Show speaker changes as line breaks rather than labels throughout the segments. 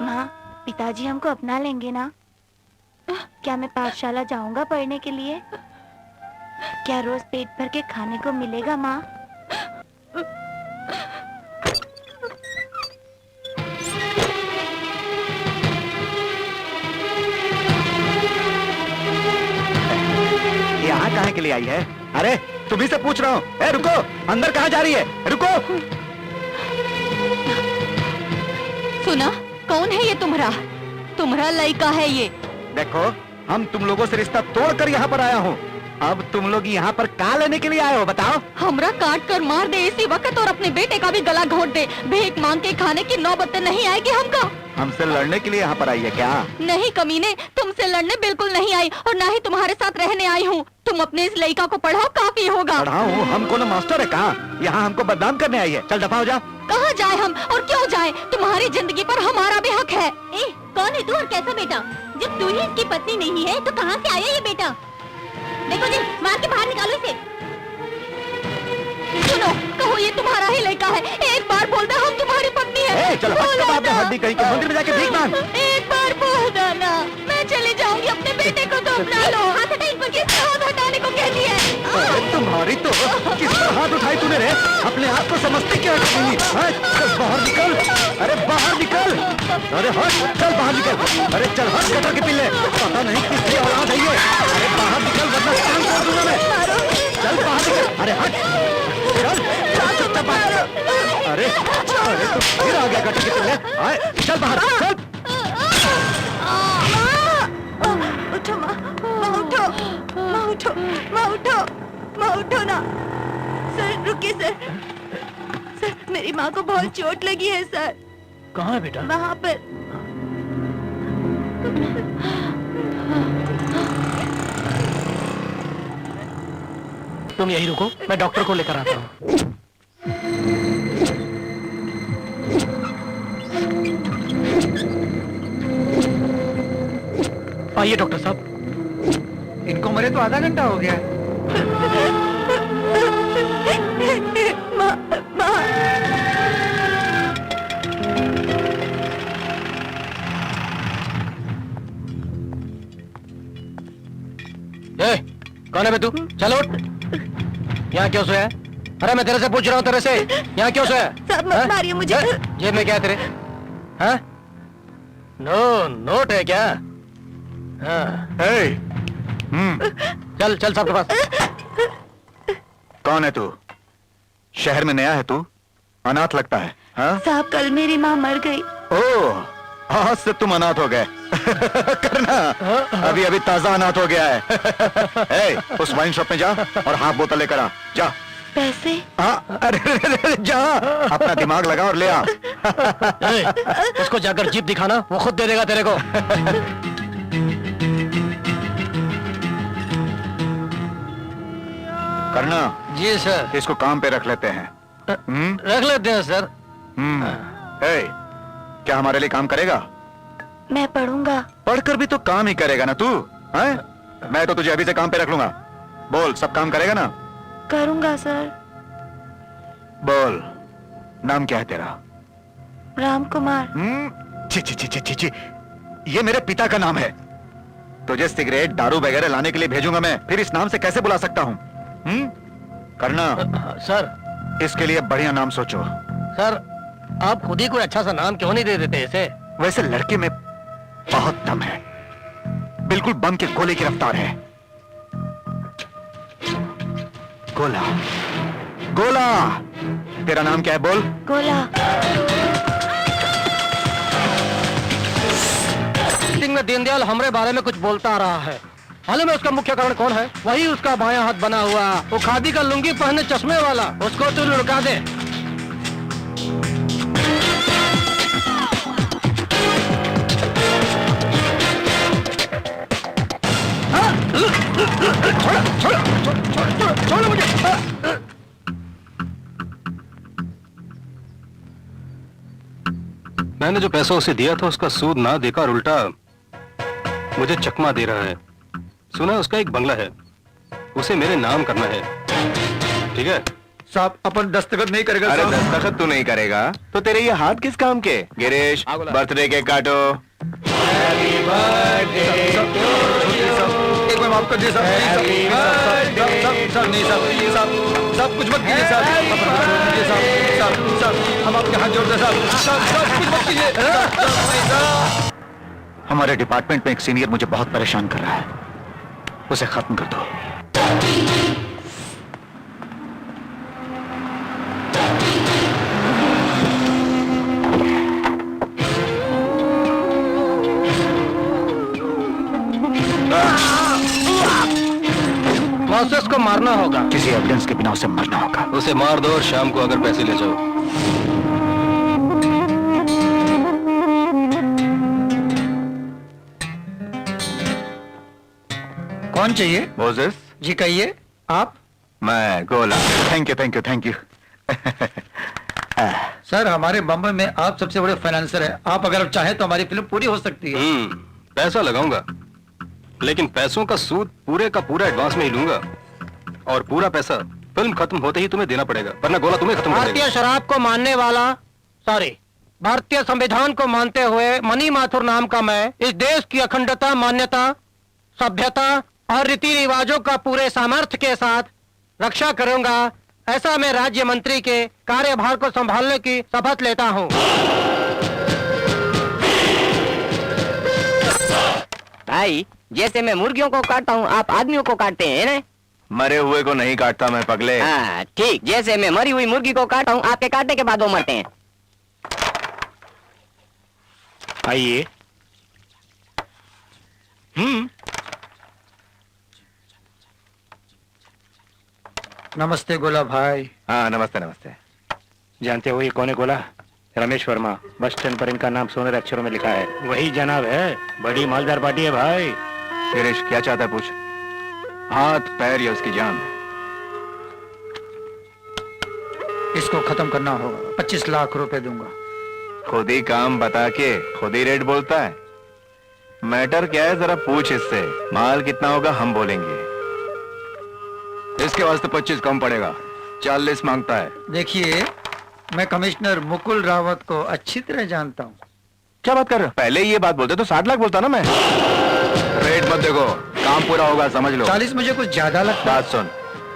माँ, पिताजी हमको अपना लेंगे ना? क्या मैं पाठशाला जाऊंगा पढ़ने के लिए? क्या रोज पेट भर के खाने को मिलेगा माँ?
यहाँ कहाँ के लिए आई है? अरे तुम्ही से पूछ रहा हूँ। ए रुको, अंदर कहाँ जा रही है? रुको।
सुना, कौन है ये तुम्हारा लड़का है ये?
देखो, हम तुम लोगों से रिश्ता तोड़कर यहाँ पर आया हूँ। अब तुम लोग यहाँ पर क्या लेने के लिए आए हो बताओ?
हमरा काट कर मार दे इसी वक्त और अपने बेटे का भी गला घोट दे। भीख मांग के खाने की नौबत नहीं आएगी हमको।
हमसे लड़ने के लिए यहाँ पर आई है क्या?
नहीं कमीने, तुमसे लड़ने बिल्कुल नहीं आई और ना ही तुम्हारे साथ रहने आई हूँ। तुम अपने इस लड़का को पढ़ाओ, काफी होगा।
पढ़ाऊँ? हम कौन मास्टर है कहाँ? यहाँ हमको बदनाम करने आई है। चल दफा हो जा।
कहाँ जाए हम और क्यों जाए? तुम्हारी जिंदगी पर हमारा भी हक है।
कौन है तू और कैसा बेटा? जब तू ही इसकी पत्नी नहीं है तो कहाँ से आया ये बेटा? देखो जी, मार के बाहर निकालो इसे।
सुनो, कहो ये तुम्हारा ही लड़का है। एक बार बोल दो हम तुम्हारी पत्नी है।
चलो हड्डी कहीं के मंदिर में जाके भीख मांग।
एक बार बोल दो ना, मैं चली जाऊंगी। अपने बेटे को तो अपना लो। हाथ हटा, इन पर किसने हाथ हटाने को कहती है?
तुम्हारी तो किस पर हाथ उठाई तूने रे? अपने आप को समझते क्या? चल बाहर निकल। अरे बाहर निकल। अरे हट, चल बाहर निकल। अरे चल हट कटर के पिल्ले, पता नहीं किसकी औलाद है ये। अरे बाहर निकल वरना काम कर दूंगा मैं। चल बाहर निकल। अरे हट, चल चुपचाप बाहर। अरे अरे तो फिर आ गया कटर के पिल्ले। आए चल बाहर चल।
उठो माँ, माँ उठो, माँ उठो, माँ उठो, माँ उठो ना। सर रुकिए सर, मेरी माँ को बहुत चोट लगी है सर।
कहाँ है बेटा?
वहाँ पर।
तुम यही रुको, मैं डॉक्टर को लेकर आता हूँ। आइए डॉक्टर साहब।
इनको मरे तो आधा घंटा हो गया।
माँ, माँ।
कौन है बे तू? चल उठ। यहाँ क्यों सोया? अरे मैं तेरे से पूछ रहा हूँ, तेरे से यहाँ क्यों सोया?
साहब मत मारिए मुझे।
जेब में क्या है तेरे? हाँ? नोट है क्या? हाँ। चल चल सबके पास।
कौन है तू? शहर में नया है तू? अनाथ लगता है। हाँ?
साहब कल मेरी माँ मर गई।
ओह, आज से तुम अनाथ हो गए। करना, अभी अभी ताजा अनाथ हो गया है। उस वाइन शॉप में जा और हाफ बोतल लेकर आ। जा।
पैसे?
हाँ, अरे जा, अपना दिमाग लगा और ले आ।
उसको जाकर जीप दिखाना, वो खुद दे देगा तेरे को।
करना।
जी सर।
इसको काम पे रख लेते हैं।
रख लेते हैं सर।
क्या हमारे लिए काम करेगा?
मैं पढ़ूंगा।
पढ़कर भी तो काम ही करेगा ना तू? हैं? मैं तो तुझे अभी से काम पे रख लूंगा। बोल, सब काम करेगा ना?
करूंगा सर।
बोल, नाम क्या है तेरा?
राम कुमार।
छी छी छी छी छी छी, ये मेरे पिता का नाम है। तुझे सिगरेट दारू वगैरह लाने के लिए भेजूंगा मैं, फिर इस नाम से कैसे बुला सकता हूँ? करना।
सर,
इसके लिए बढ़िया नाम सोचो।
सर, आप खुद ही कोई अच्छा सा नाम क्यों नहीं दे देते इसे?
वैसे लड़के में बहुत दम है, बिल्कुल बम के गोले की रफ्तार है। गोला, गोला। तेरा नाम क्या है? बोल।
गोला।
मीटिंग में दीनदयाल हमरे बारे में कुछ बोलता आ रहा है। हाल में उसका मुख्य कारण कौन है? वही उसका बायां हाथ बना हुआ, वो खादी का लुंगी पहने चश्मे वाला। उसको तू लुढ़का दे। छोड़ो मुझे।
मैंने जो पैसा उसे दिया था उसका सूद ना देकर उल्टा मुझे चकमा दे रहा है। सुना उसका एक बंगला है, उसे मेरे नाम करना है। ठीक है
साहब अपन दस्तखत नहीं करेगा
अरे
साहब।
दस्तखत तू नहीं करेगा तो तेरे ये हाथ किस काम के? गिरीश, बर्थडे केक काटो।
एक बार माफ कर दीजिए साहब। साहब नहीं साहब कुछ मत कीजिए साहब। हम आपके हाथ जोड़ते हैं साहब कुछ मत कीजिए।
हमारे डिपार्टमेंट में एक सीनियर मुझे बहुत परेशान कर रहा है, उसे खत्म कर दो।
मोसेस को मारना होगा।
किसी एविडेंस के बिना उसे मरना होगा।
उसे मार दो और शाम को अगर पैसे ले जाओ।
कौन चाहिए?
मोसेस,
जी कहिए आप।
मैं गोला। Thank you.
सर हमारे बम्बई में आप सबसे बड़े फाइनेंसर हैं। आप अगर आप चाहें तो हमारी फिल्म पूरी हो सकती है।
पैसा लगाऊंगा, लेकिन पैसों का सूद पूरे का पूरा एडवांस में ही लूंगा, और पूरा पैसा फिल्म खत्म होते ही तुम्हें देना पड़ेगा, वरना गोला तुम्हें खत्म कर देगा।
भारतीय शराब को मानने वाला, सॉरी, भारतीय संविधान को मानते हुए मनी माथुर नाम का मैं इस देश की अखंडता, मान्यता, सभ्यता और रीति रिवाजों का पूरे सामर्थ्य के साथ रक्षा करूंगा। ऐसा मैं राज्य मंत्री के कार्यभार को संभालने की शपथ लेता हूँ।
भाई, जैसे मैं मुर्गियों को काटता हूँ, आप आदमियों को काटते हैं ना?
मरे हुए को नहीं काटता मैं पगले।
हाँ ठीक, जैसे मैं मरी हुई मुर्गी को काटता हूँ, आपके काटने के बाद वो मरते हैं।
आइए।
नमस्ते गोला भाई।
हाँ नमस्ते।
जानते हो ये कौन है गोला? रमेश वर्मा। बस स्टैंड पर इनका नाम सोनेरे अक्षरों में लिखा है। वही जनाब है, बड़ी मालदार पार्टी है भाई।
गिरीश क्या चाहता है पूछ। हाथ पैर या उसकी जान?
इसको खत्म करना होगा। 25 लाख रुपए दूंगा।
खुद ही काम बता के खुद ही रेट बोलता है। मैटर क्या है जरा पूछ इससे। माल कितना होगा हम बोलेंगे। इसके वास्ते 25 कम पड़ेगा, 40 मांगता है।
देखिए मैं कमिश्नर मुकुल रावत को अच्छी तरह जानता हूँ।
क्या बात कर रहे हो? पहले ये बात बोलते तो 60 लाख बोलता ना मैं। रेट मत देखो, काम पूरा होगा समझ लो।
40 मुझे कुछ ज्यादा लगता है।
बात सुन,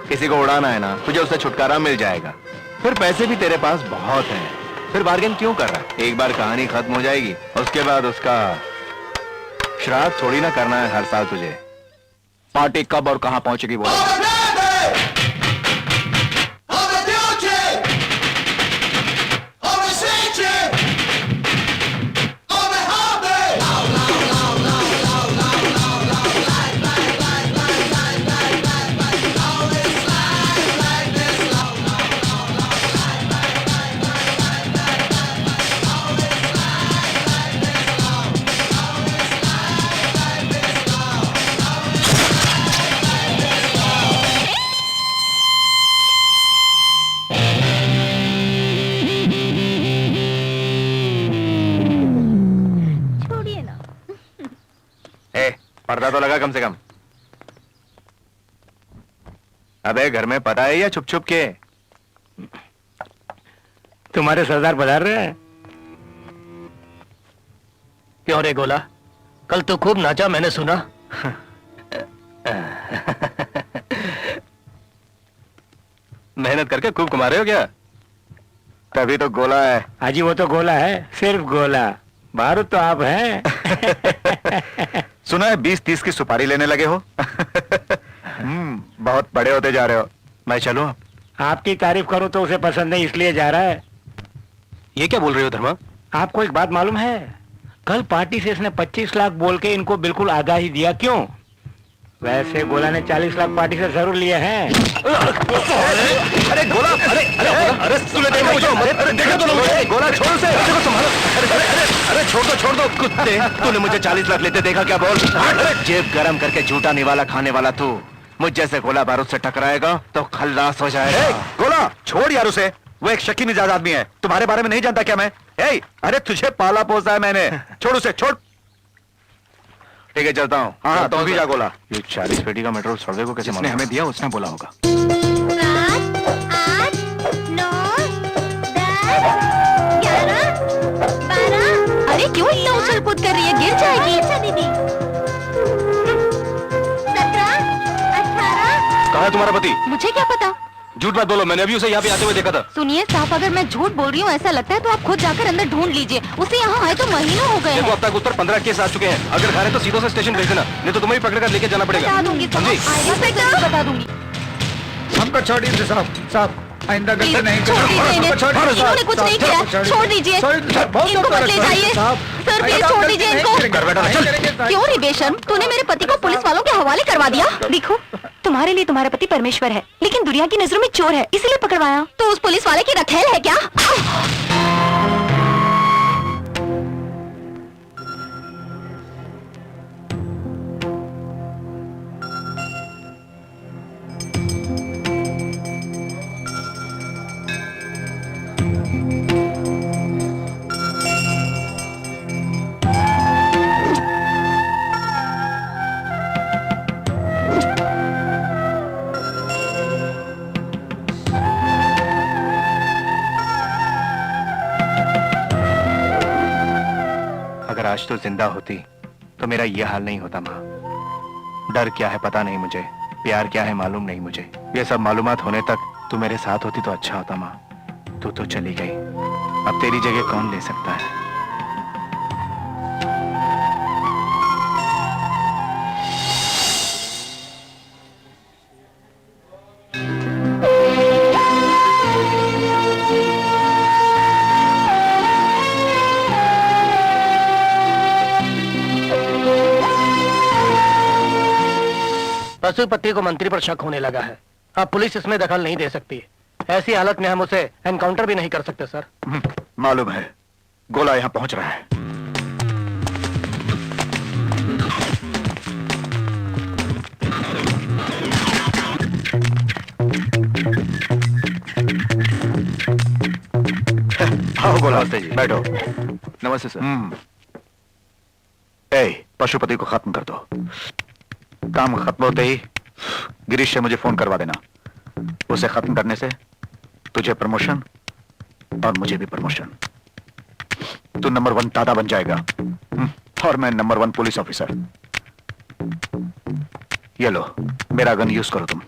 किसी को उड़ाना है ना, तुझे उससे छुटकारा मिल जाएगा। फिर पैसे भी तेरे पास बहुत हैं, फिर बार्गेन क्यों कर रहा है? एक बार कहानी खत्म हो जाएगी, उसके बाद उसका श्राद्ध थोड़ी ना करना है हर साल तुझे। पार्टी कब और कहां पहुंचेगी बोलो। पर्दा तो लगा कम से कम। अबे घर में पता है या छुप छुप के?
तुम्हारे सरदार पधार रहे हैं। क्यों रे गोला, कल तो खूब नाचा मैंने सुना।
मेहनत करके खूब कमा रहे हो क्या?
तभी तो गोला है।
हाजी वो तो गोला है, सिर्फ गोला। बारूद तो आप हैं।
सुना है 20-30 की सुपारी लेने लगे हो। बहुत बड़े होते जा रहे हो। मैं चलूं अब?
आपकी तारीफ करूं तो उसे पसंद नहीं, इसलिए जा रहा है।
ये क्या बोल रहे हो धर्मा?
आपको एक बात मालूम है? कल पार्टी से इसने 25 लाख बोल के इनको बिल्कुल आधा ही दिया। क्यों? वैसे गोला ने 40 लाख पार्टी से जरूर लिए हैं।
अरे गोला, अरे सुने देखो मुझे, अरे देखो तो मुझे। गोला छोड़ से, देखो संभालो। अरे छोड़ दो कुत्ते। तूने मुझे 40 लाख लेते देखा क्या? बोल। जेब गरम करके झूठा निवाला खाने वाला तू मुझ जैसे गोला बारूद से टकराएगा तो खल्लास हो जाएगा। गोला छोड़ यार उसे, वो एक शकी मिजाज आदमी है। तुम्हारे बारे में नहीं जानता क्या मैं? अरे तुझे पाला पोसा है मैंने। छोड़ उसे, छोड़। ठीक है चलता हूँ। हाँ तुम भी जा गोला।
ये 40 पेटी का मेट्रो सड़वे को कैसे
जिसने हमें दिया उसने बोला होगा।
7, 8, 9, 10, 11, 12।
अरे क्यों इतना उछल कूद कर रही है, गिर जाएगी।
अच्छा दीदी। 17, 18।
कहा है तुम्हारा पति?
मुझे क्या पता।
झूठ मत बोलो, मैंने अभी उसे यहाँ पे आते हुए देखा था।
सुनिए साहब, अगर मैं झूठ बोल रही हूँ ऐसा लगता है तो आप खुद जाकर अंदर ढूंढ लीजिए। उसे यहाँ आए तो महीनों हो गए
देखो
हैं।
अब तक उत्तर 15 केस आ चुके हैं। अगर घर है तो सीधो से स्टेशन भेज देना, नहीं तो तुम्हें भी पकड़ कर लेके जाना पड़ेगा।
बता दूंगी
हाँ जी।
बता दूंगी।
हमको छोड़ दीजिए साहब। साहब आइंदा गलती नहीं
छोड़ दीजिए इन्हें।
छोड़ दीजिए।
इन्होंने कुछ नहीं किया, छोड़ दीजिए। इनको मत ले जाइए सर, प्लीज छोड़ दीजिए इनको।
कर बेटा चल।
क्यों रे बेशर्म, तूने मेरे पति को पुलिस वालों के हवाले करवा दिया। देखो तुम्हारे लिए तुम्हारा पति परमेश्वर है, लेकिन दुनिया की नजरों में चोर है, इसीलिए पकड़वाया। तो उस पुलिस वाले की रखेल है क्या?
अगर आज तो जिंदा होती तो मेरा ये हाल नहीं होता माँ। डर क्या है पता नहीं मुझे, प्यार क्या है मालूम नहीं मुझे। ये सब मालूमात होने तक तू मेरे साथ होती तो अच्छा होता माँ। तू तो चली गई, अब तेरी जगह कौन ले सकता है।
पशुपति को मंत्री पर शक होने लगा है। अब पुलिस इसमें दखल नहीं दे सकती। ऐसी हालत में हम उसे एनकाउंटर भी नहीं कर सकते सर।
मालूम है, गोला यहाँ पहुंच रहा है। आओ गोला, बैठो।
नमस्ते सर।
पशुपति को खत्म कर दो। काम खत्म होते ही गिरीश से मुझे फोन करवा देना। उसे खत्म करने से तुझे प्रमोशन और मुझे भी प्रमोशन। तू नंबर 1 दादा बन जाएगा और मैं नंबर 1 पुलिस ऑफिसर। ये लो मेरा गन यूज करो तुम।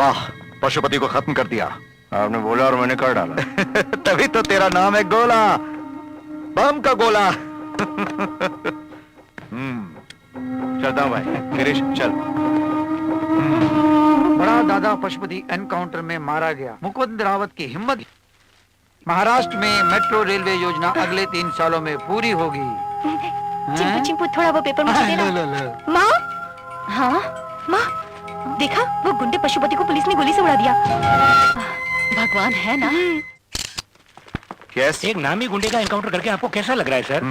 वाह, पशुपति को खत्म कर दिया।
आपने बोला और मैंने कर डाला।
तभी तो तेरा नाम है गोला, बम का गोला।
चलता हूँ भाई। गिरीश चल।
बड़ा दादा पशुपति एनकाउंटर में मारा गया। मुकुंद रावत की हिम्मत। महाराष्ट्र में मेट्रो रेलवे योजना अगले 3 सालों में पूरी होगी।
चिंपू चिंपू थोड़ा वो पेपर मुझे देना। माँ, हाँ माँ, देखा वो गुंडे पशुपति को पुलिस ने गोली से उड़ा दिया। भगवान है ना।
यस।
एक नामी गुंडे का एनकाउंटर करके आपको कैसा लग रहा है सर?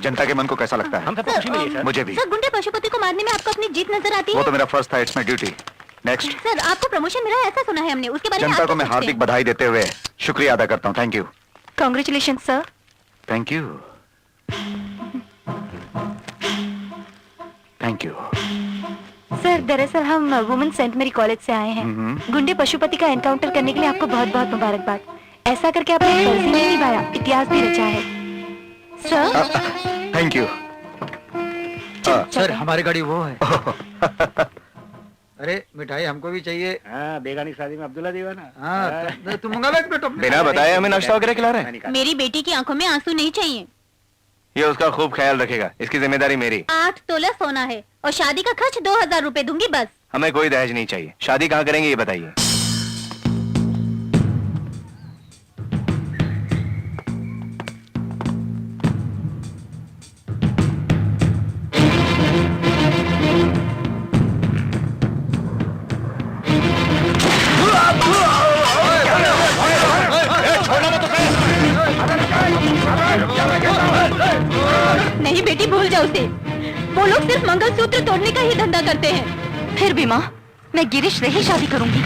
जनता के मन को कैसा लगता है?
हम सबको खुशी मिली सर।
मुझे भी।
सर, गुंडे पशुपति को मारने में आपको अपनी जीत नजर आती
वो
है?
तो मेरा फर्स्ट था, it's my duty. Next.
Sir, आपको प्रमोशन मिला है ऐसा सुना है हमने, उसके बारे में
जनता
आप
को
क्या
मैं
सोचते
हार्दिक
हैं?
बधाई देते हुए शुक्रिया अदा करता हूँ। Thank you.
Congratulation sir.
Thank you. Thank you.
Sir दरअसल हम वुमेन सेंट मेरी कॉलेज से आए हैं। गुंडे पशुपति का एनकाउंटर करने के लिए आपको बहुत बहुत मुबारकबाद। ऐसा करके आपने फर्ज ही नहीं निभाया, इतिहास भी रचा है सर।
Thank you.
सर हमारी गाड़ी वो है। अरे मिठाई हमको भी चाहिए।
हाँ, बेगानी शादी में अब्दुल्ला दीवाना।
हाँ, तुम मंगा लो एक बेटा।
बिना बताए हमें नाश्ता वगैरह खिला रहे हैं।
मेरी बेटी की आंखों में आंसू नहीं चाहिए।
ये उसका खूब ख्याल रखेगा, इसकी जिम्मेदारी मेरी।
8 तोला सोना है और शादी का खर्च 2000 रुपए दूंगी बस।
हमें कोई दहेज नहीं चाहिए। शादी कहाँ करेंगे ये बताइए।
नहीं बेटी, भूल जाओ उसे। वो लोग सिर्फ मंगलसूत्र तोड़ने का ही धंधा करते हैं।
फिर भी माँ, मैं गिरीश से ही शादी करूंगी।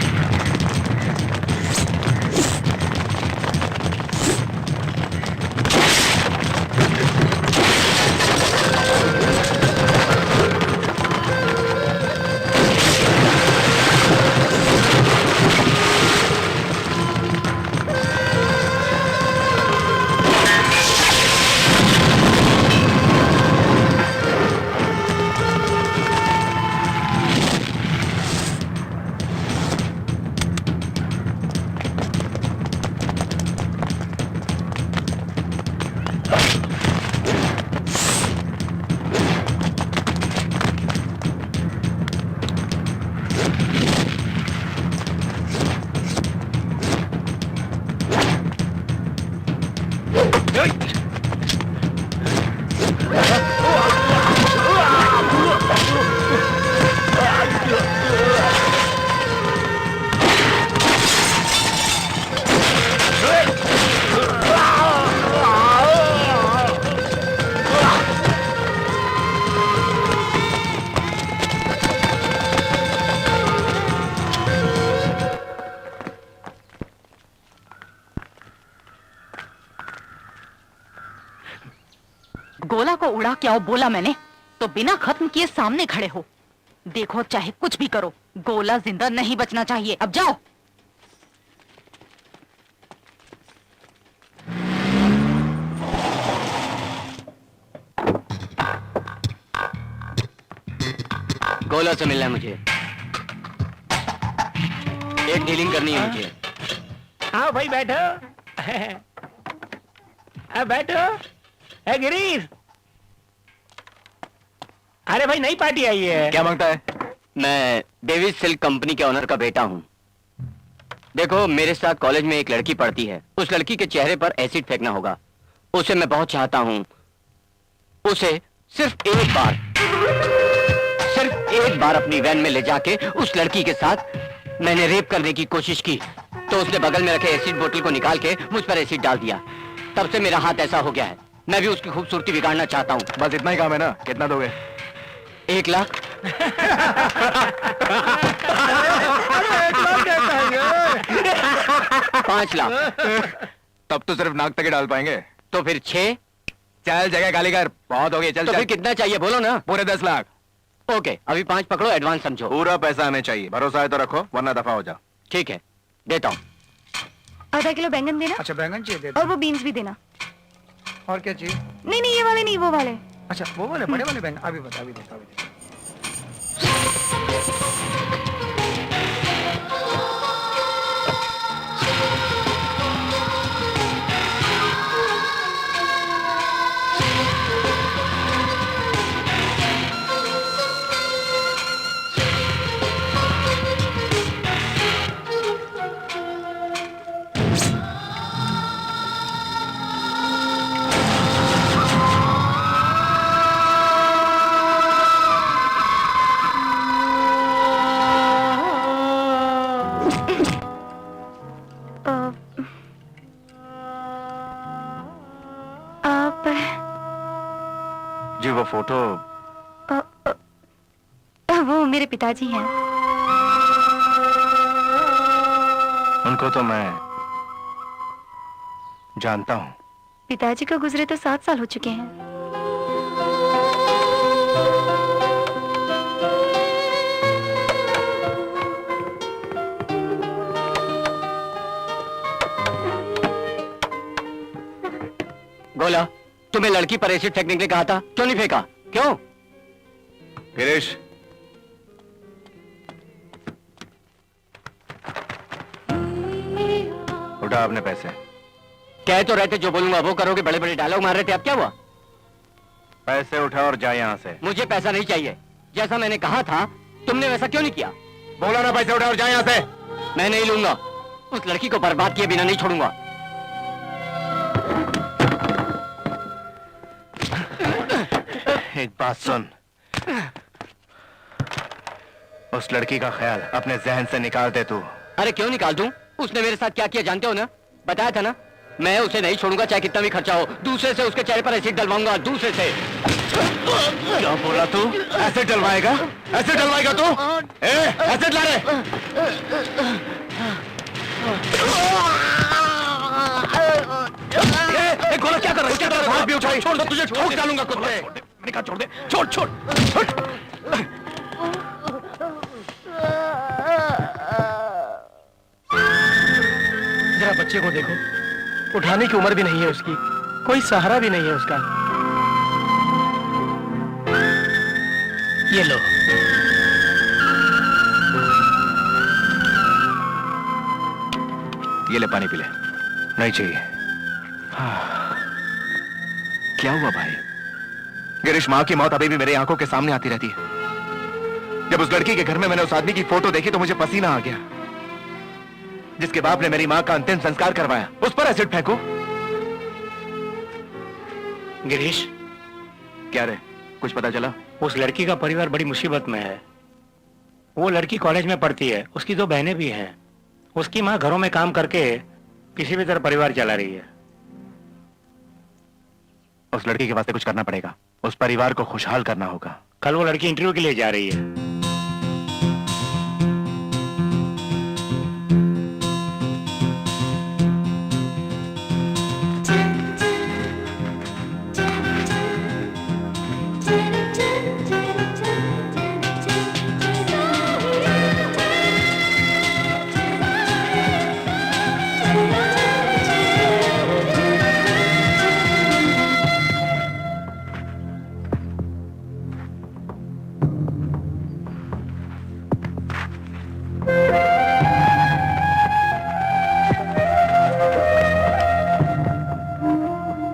गोला को उड़ा के आओ बोला मैंने, तो बिना खत्म किए सामने खड़े हो। देखो चाहे कुछ भी करो, गोला जिंदा नहीं बचना चाहिए। अब जाओ।
गोला से मिलना है मुझे, एक डीलिंग करनी है मुझे।
हाँ भाई बैठो। बैठो। गिरीश, अरे भाई नई पार्टी आई है।
क्या मांगता है? मैं डेविस सिल्क कंपनी के ऑनर का बेटा हूँ। देखो मेरे साथ कॉलेज में एक लड़की पढ़ती है, उस लड़की के चेहरे पर एसिड फेंकना होगा। उसे मैं बहुत चाहता हूँ। उसे सिर्फ एक बार अपनी वैन में ले जाके उस लड़की के साथ मैंने रेप करने की कोशिश की, तो उसने बगल में रखे एसिड बोतल को निकाल के मुझ पर एसिड डाल दिया। तब से मेरा हाथ ऐसा हो गया है। मैं भी उसकी खूबसूरती बिगाड़ना चाहता हूँ।
बस इतना ही काम है ना? कितना दोगे?
1 लाख। 5 लाख।
तब तो सिर्फ नाक तक ही डाल पाएंगे।
तो फिर 6।
चल जगह खाली कर, बहुत हो गई। चल
तो
चल।
फिर कितना चाहिए बोलो ना।
पूरे 10 लाख।
ओके, अभी 5 पकड़ो, एडवांस समझो।
पूरा पैसा हमें चाहिए। भरोसा है तो रखो, वरना दफा हो जाओ।
ठीक है, देता हूँ।
आधा किलो बैंगन देना।
अच्छा बैंगन चाहिए, दे दो।
और वो बीन्स भी देना।
और क्या चाहिए?
नहीं नहीं, ये वाले नहीं, वो वाले।
अच्छा वो वाले बड़े वाले बैंगन। अभी बता, अभी देखो, अभी देखो।
जी वो फोटो
वो मेरे पिताजी हैं।
उनको तो मैं जानता हूँ।
पिताजी को गुजरे तो 7 साल हो चुके हैं।
गोला, तुम्हें लड़की पर एसिड फेंकने के लिए कहा था, क्यों नहीं फेंका? क्यों?
गिरीश, उठा अपने पैसे।
कह तो रहते जो बोलूंगा वो करोगे, बड़े बड़े डायलॉग मार रहे थे, अब क्या हुआ?
पैसे उठा और जा यहाँ से।
मुझे पैसा नहीं चाहिए। जैसा मैंने कहा था तुमने वैसा क्यों नहीं किया?
बोला ना पैसे उठा और जा यहाँ से।
मैं नहीं लूंगा। उस लड़की को बर्बाद किए बिना नहीं छोड़ूंगा।
एक बात सुन, उस लड़की का ख्याल अपने जहन से निकाल दे तू।
अरे क्यों निकाल दूं? उसने मेरे साथ क्या किया जानते हो ना? बताया था ना, मैं उसे नहीं छोड़ूंगा चाहे कितना भी खर्चा हो। दूसरे से उसके चेहरे पर एसिड डलवाऊंगा, दूसरे से।
क्या बोला तू? एसिड डलवाएगा? एसिड डलवाएगा तू? एसिड ला रे। गोला क्या कर रहा है? क्या कर रहा है? हाथ भी उठाई। छोड़ दो, तुझे ठोक डालूंगा खुद पे। मैंने कहा छोड़ दे। छोड़ छोड़ छोड़।
जरा बच्चे को देखो, उठाने की उम्र भी नहीं है उसकी, कोई सहारा भी नहीं है उसका। ये लो।
ये ले पानी पी ले। नहीं चाहिए। हाँ। क्या हुआ भाई? गिरीश, माँ की मौत अभी भी मेरी आंखों के सामने आती रहती है। जब उस लड़की के घर में मैंने उस आदमी की फोटो देखी तो मुझे पसीना आ गया। जिसके बाप ने मेरी माँ का अंतिम संस्कार करवाया, उस पर एसिड फेंको।
गिरीश,
क्या रे, कुछ पता चला?
उस लड़की का परिवार बड़ी मुसीबत में है। वो लड़की कॉलेज में पढ़ती है, उसकी 2 बहनें भी हैं। उसकी माँ घरों में काम करके किसी भी तरह परिवार चला रही है।
उस लड़की के वास्ते कुछ करना पड़ेगा। उस परिवार को खुशहाल करना होगा।
कल वो लड़की इंटरव्यू के लिए जा रही है।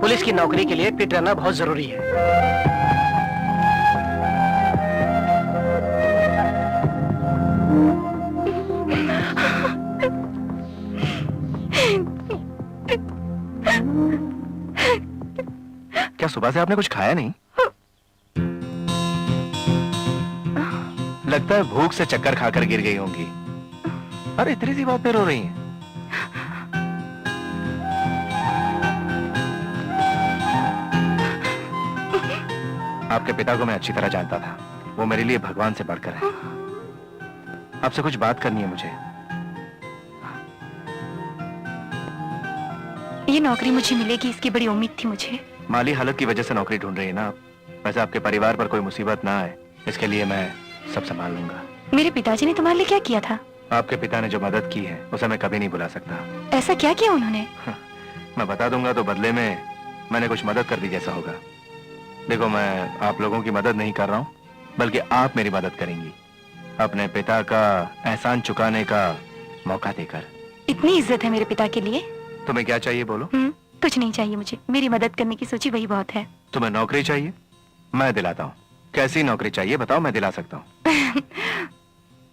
पुलिस की नौकरी के लिए फिट रहना बहुत जरूरी है।
क्या सुबह से आपने कुछ खाया नहीं? लगता है भूख से चक्कर खाकर गिर गई होंगी। अरे इतनी सी बात पे रो रही हैं। आपके पिता को मैं अच्छी तरह जानता था। वो मेरे लिए भगवान से बढ़कर है। आपसे कुछ बात करनी है मुझे।
ये नौकरी मुझे मिलेगी इसकी बड़ी उम्मीद थी मुझे।
माली हालत की वजह से नौकरी ढूंढ रही है ना आप? वैसे आपके परिवार पर कोई मुसीबत ना आए इसके लिए मैं सब संभाल लूंगा।
मेरे पिताजी ने तुम्हारे लिए क्या किया था?
आपके पिता ने जो मदद की है उसे मैं कभी नहीं भुला सकता।
ऐसा क्या किया उन्होंने?
मैं बता दूंगा तो बदले में मैंने कुछ मदद कर दी जैसा होगा। देखो, मैं आप लोगों की मदद नहीं कर रहा हूँ, बल्कि आप मेरी मदद करेंगी अपने पिता का एहसान चुकाने का मौका देकर।
इतनी इज्जत है मेरे पिता के लिए?
तुम्हें क्या चाहिए बोलो?
कुछ नहीं चाहिए मुझे। मेरी मदद करने की सोची वही बहुत है।
तुम्हें नौकरी चाहिए? मैं दिलाता हूँ। कैसी नौकरी चाहिए बताओ, मैं दिला सकता हूँ।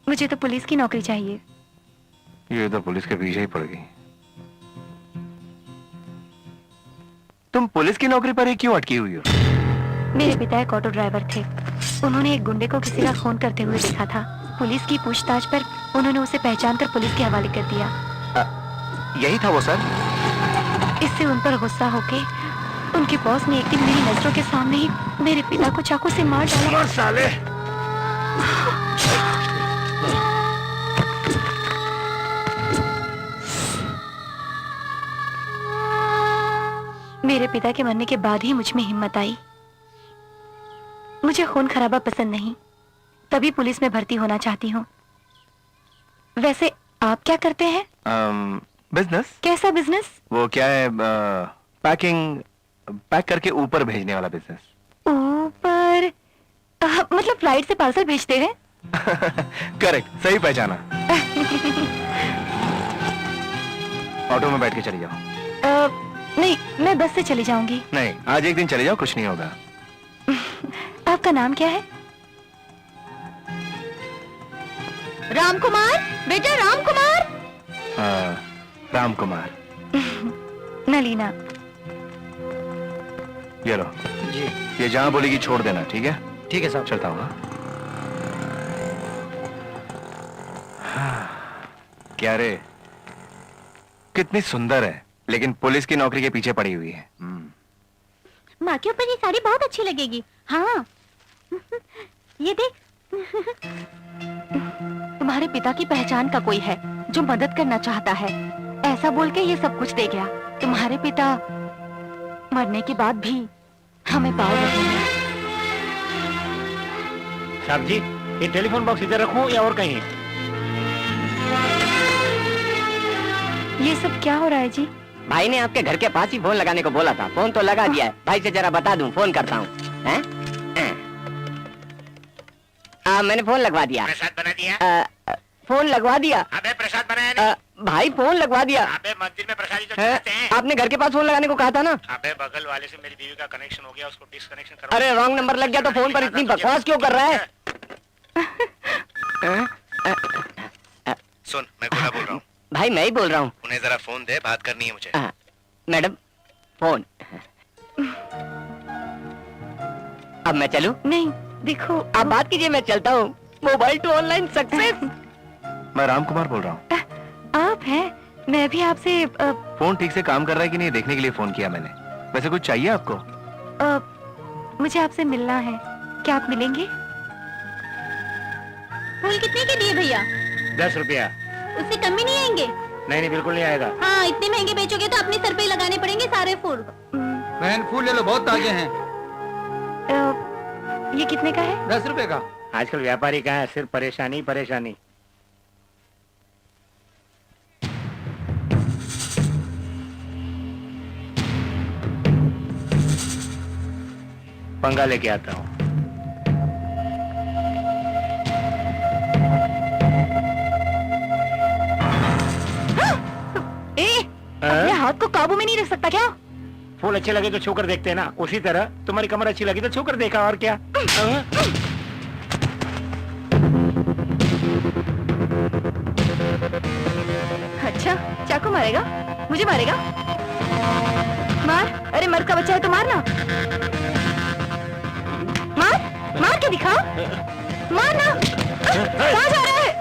मुझे तो पुलिस की नौकरी चाहिए।
ये तो पुलिस के पीछे ही पड़ गई। तुम पुलिस की नौकरी पर ही क्यों अटकी हुई हो?
मेरे पिता एक ऑटो ड्राइवर थे। उन्होंने एक गुंडे को किसी का खून करते हुए देखा था। पुलिस की पूछताछ पर उन्होंने उसे पहचान कर पुलिस के हवाले कर दिया।
यही था वो सर?
इससे उन पर गुस्सा होके उनके बॉस ने एक दिन मेरी नजरों के सामने ही मेरे पिता को चाकू से मार डाला।
मर साले।
मेरे पिता के मरने के बाद ही मुझ में हिम्मत आई। मुझे खून खराबा पसंद नहीं, तभी पुलिस में भर्ती होना चाहती हूँ। वैसे आप क्या करते हैं?
बिजनेस।
कैसा बिजनेस?
वो क्या है, पैक करके ऊपर भेजने वाला बिजनेस।
ऊपर मतलब फ्लाइट से पार्सल भेजते हैं?
करेक्ट, सही पहचाना। ऑटो में बैठ के चली जाओ।
नहीं, मैं बस से चली जाऊंगी।
नहीं, आज एक दिन चले जाओ, कुछ नहीं होगा।
आपका नाम क्या है?
राम कुमार, बेटा राम कुमार।
राम कुमार।
नलीना।
ये लो,
जी
ये जहां बोलेगी छोड़ देना, ठीक है?
ठीक है साहब।
चलता हूँ। क्या रे, कितनी सुंदर है, लेकिन पुलिस की नौकरी के पीछे पड़ी हुई है।
माँ के ऊपर ये साड़ी बहुत अच्छी लगेगी। हाँ ये देख।
तुम्हारे पिता की पहचान का कोई है जो मदद करना चाहता है, ऐसा बोल के ये सब कुछ दे गया। तुम्हारे पिता मरने के बाद भी हमें पाल रहे हैं।
साहब जी, ये टेलीफोन बॉक्स इधर रखूं या और कहीं?
ये सब क्या हो रहा है जी?
भाई ने आपके घर के पास ही फोन लगाने को बोला था, फोन तो लगा दिया है। भाई से जरा बता दूं, फोन करता हूँ। मैंने फोन लगवा दिया।
प्रसाद बना दिया?
फोन लगवा दिया।
अबे प्रसाद बनाया नहीं?
भाई फोन लगवा दिया।
अबे मंदिर में प्रसादी तो चढ़ाते हैं।
आपने घर के पास फोन लगाने को कहा था ना?
अबे बगल वाले से मेरी बीवी का कनेक्शन हो गया, उसको डिस्कनेक्शन करो।
अरे रॉन्ग नंबर लग गया तो फोन पर इतनी बकवास क्यों कर रहा है?
सुन, मैं गोला बोल रहा हूँ।
भाई मैं ही बोल रहा हूँ।
उन्हें जरा फोन दे, बात करनी है मुझे।
Madam phone. अब मैं चलूं?
नहीं, देखो
आप बात कीजिए, मैं चलता हूँ। Mobile to online success.
मैं राम कुमार बोल रहा हूँ।
आप हैं? मैं भी आपसे
फोन ठीक से काम कर रहा है कि नहीं देखने के लिए फोन किया मैंने। वैसे कुछ चाहिए आपको?
मुझे आपसे मिलना है, क्या आप मिलेंगे?
फूल कितने के दिए भैया?
10 रुपया।
उससे कम ही नहीं आएंगे?
नहीं, बिल्कुल नहीं आएगा।
हाँ, इतने महंगे बेचोगे तो अपने सर पे ही लगाने पड़ेंगे सारे फूल।
बहन फूल ले लो, बहुत ताजे हैं।
ये कितने का है?
10 रुपए का।
आजकल व्यापारी कहाँ है, सिर्फ परेशानी परेशानी। पंगा लेके आता हूँ।
अपने हाथ को काबू में नहीं रख सकता क्या?
फूल अच्छे लगे तो छूकर देखते हैं ना, उसी तरह तुम्हारी कमर अच्छी लगी तो छूकर देखा, और क्या।
अच्छा, चाकू मारेगा? मुझे मारेगा? मार, अरे मर्द का बच्चा है तो मारना। मार, मार के दिखा। मार ना। कहाँ जा रहा है?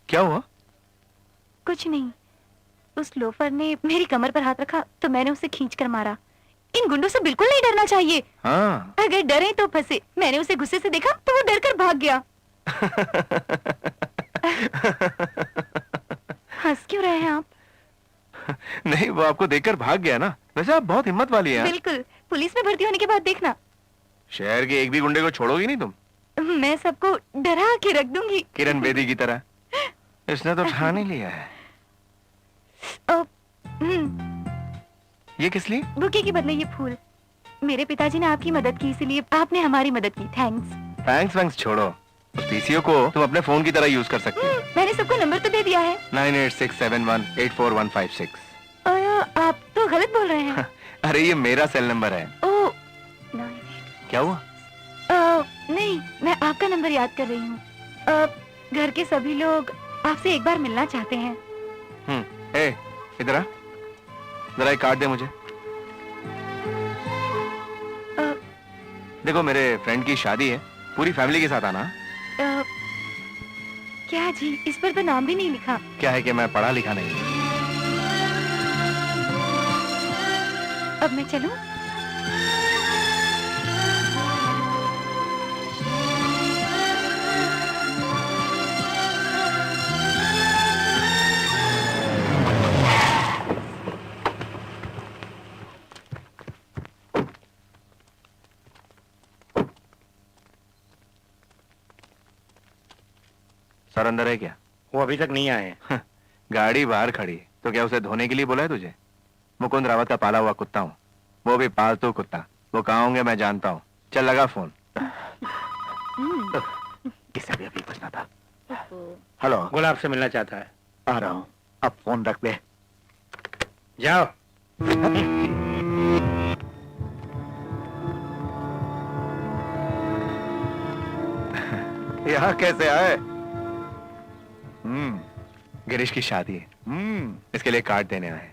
क्या हुआ?
कुछ नहीं, उस लोफर ने मेरी कमर पर हाथ रखा तो मैंने उसे खींचकर मारा। इन गुंडों से बिल्कुल नहीं डरना चाहिए।
हाँ।
अगर डरे तो फंसे। मैंने उसे गुस्से से देखा तो वो डर कर भाग गया। हंस क्यों रहे हैं आप?
नहीं, वो आपको देखकर भाग गया ना। वैसे आप बहुत हिम्मत वाली हैं।
बिल्कुल, पुलिस में भर्ती होने के बाद देखना।
शहर के एक भी गुंडे को छोड़ोगी नहीं तुम?
मैं सबको डरा के रख दूंगी।
किरण बेदी की तरह। इसने तो ठान ही लिया है। ये किस लिए?
बुके के बदले ये फूल। मेरे पिताजी ने आपकी मदद की, इसीलिए आपने हमारी मदद की। थैंक्स।
थैंक्स वैंक्स छोड़ो, उस पीसीओ को तुम अपने फोन की तरह यूज कर सकती हो।
मैंने सबको नंबर तो दे दिया है।
9867184156।
आप तो गलत बोल रहे हैं।
अरे ये मेरा सेल नंबर है।
ओह,
क्या हुआ?
नहीं, मैं आपका नंबर याद कर रही हूँ। घर के सभी लोग आपसे एक बार मिलना चाहते हैं।
ए, इधर आ, जरा एक कार्ड दे मुझे। देखो, मेरे फ्रेंड की शादी है, पूरी फैमिली के साथ आना।
क्या जी, इस पर तो नाम भी नहीं लिखा।
क्या है कि मैं पढ़ा लिखा नहीं हूँ।
अब मैं चलूं?
सर अंदर है क्या?
वो अभी तक नहीं आए।
गाड़ी बाहर खड़ी है, तो क्या उसे धोने के लिए बोला है तुझे? मुकुंद रावत का पाला हुआ कुत्ता हूँ, वो भी पालतू कुत्ता। वो कहाँ होंगे मैं जानता हूँ। चल लगा फोन।
इसे भी अभी पूछना था। हेलो,
गुलाब से मिलना चाहता है।
आ रहा हूँ। अब फोन रख दे।
जाओ।
यहाँ कैसे आए? गिरीश की शादी है, इसके लिए कार्ड देने आए।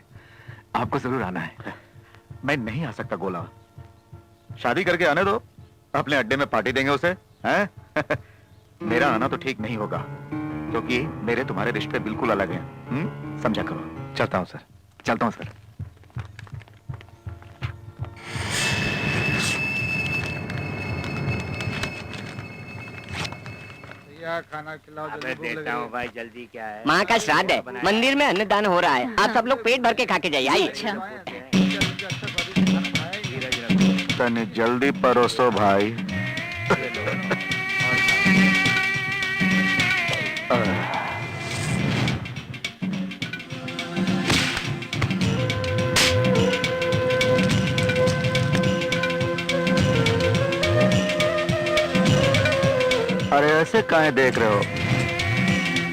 आपको जरूर आना है। मैं नहीं आ सकता गोला। शादी करके आने दो, अपने अड्डे में पार्टी देंगे उसे, हैं? मेरा आना तो ठीक नहीं होगा, क्योंकि मेरे तुम्हारे रिश्ते बिल्कुल अलग हैं। समझा करो।
चलता हूँ सर।
चलता हूँ सर।
खाना खिलाओ,
देता हूँ भाई, जल्दी क्या है।
माँ का श्राद्ध है, मंदिर में अन्नदान हो रहा है। आप सब लोग पेट भर के खा के जाइए। आइए।
तने जल्दी परोसो भाई। अरे ऐसे काहे देख रहे हो?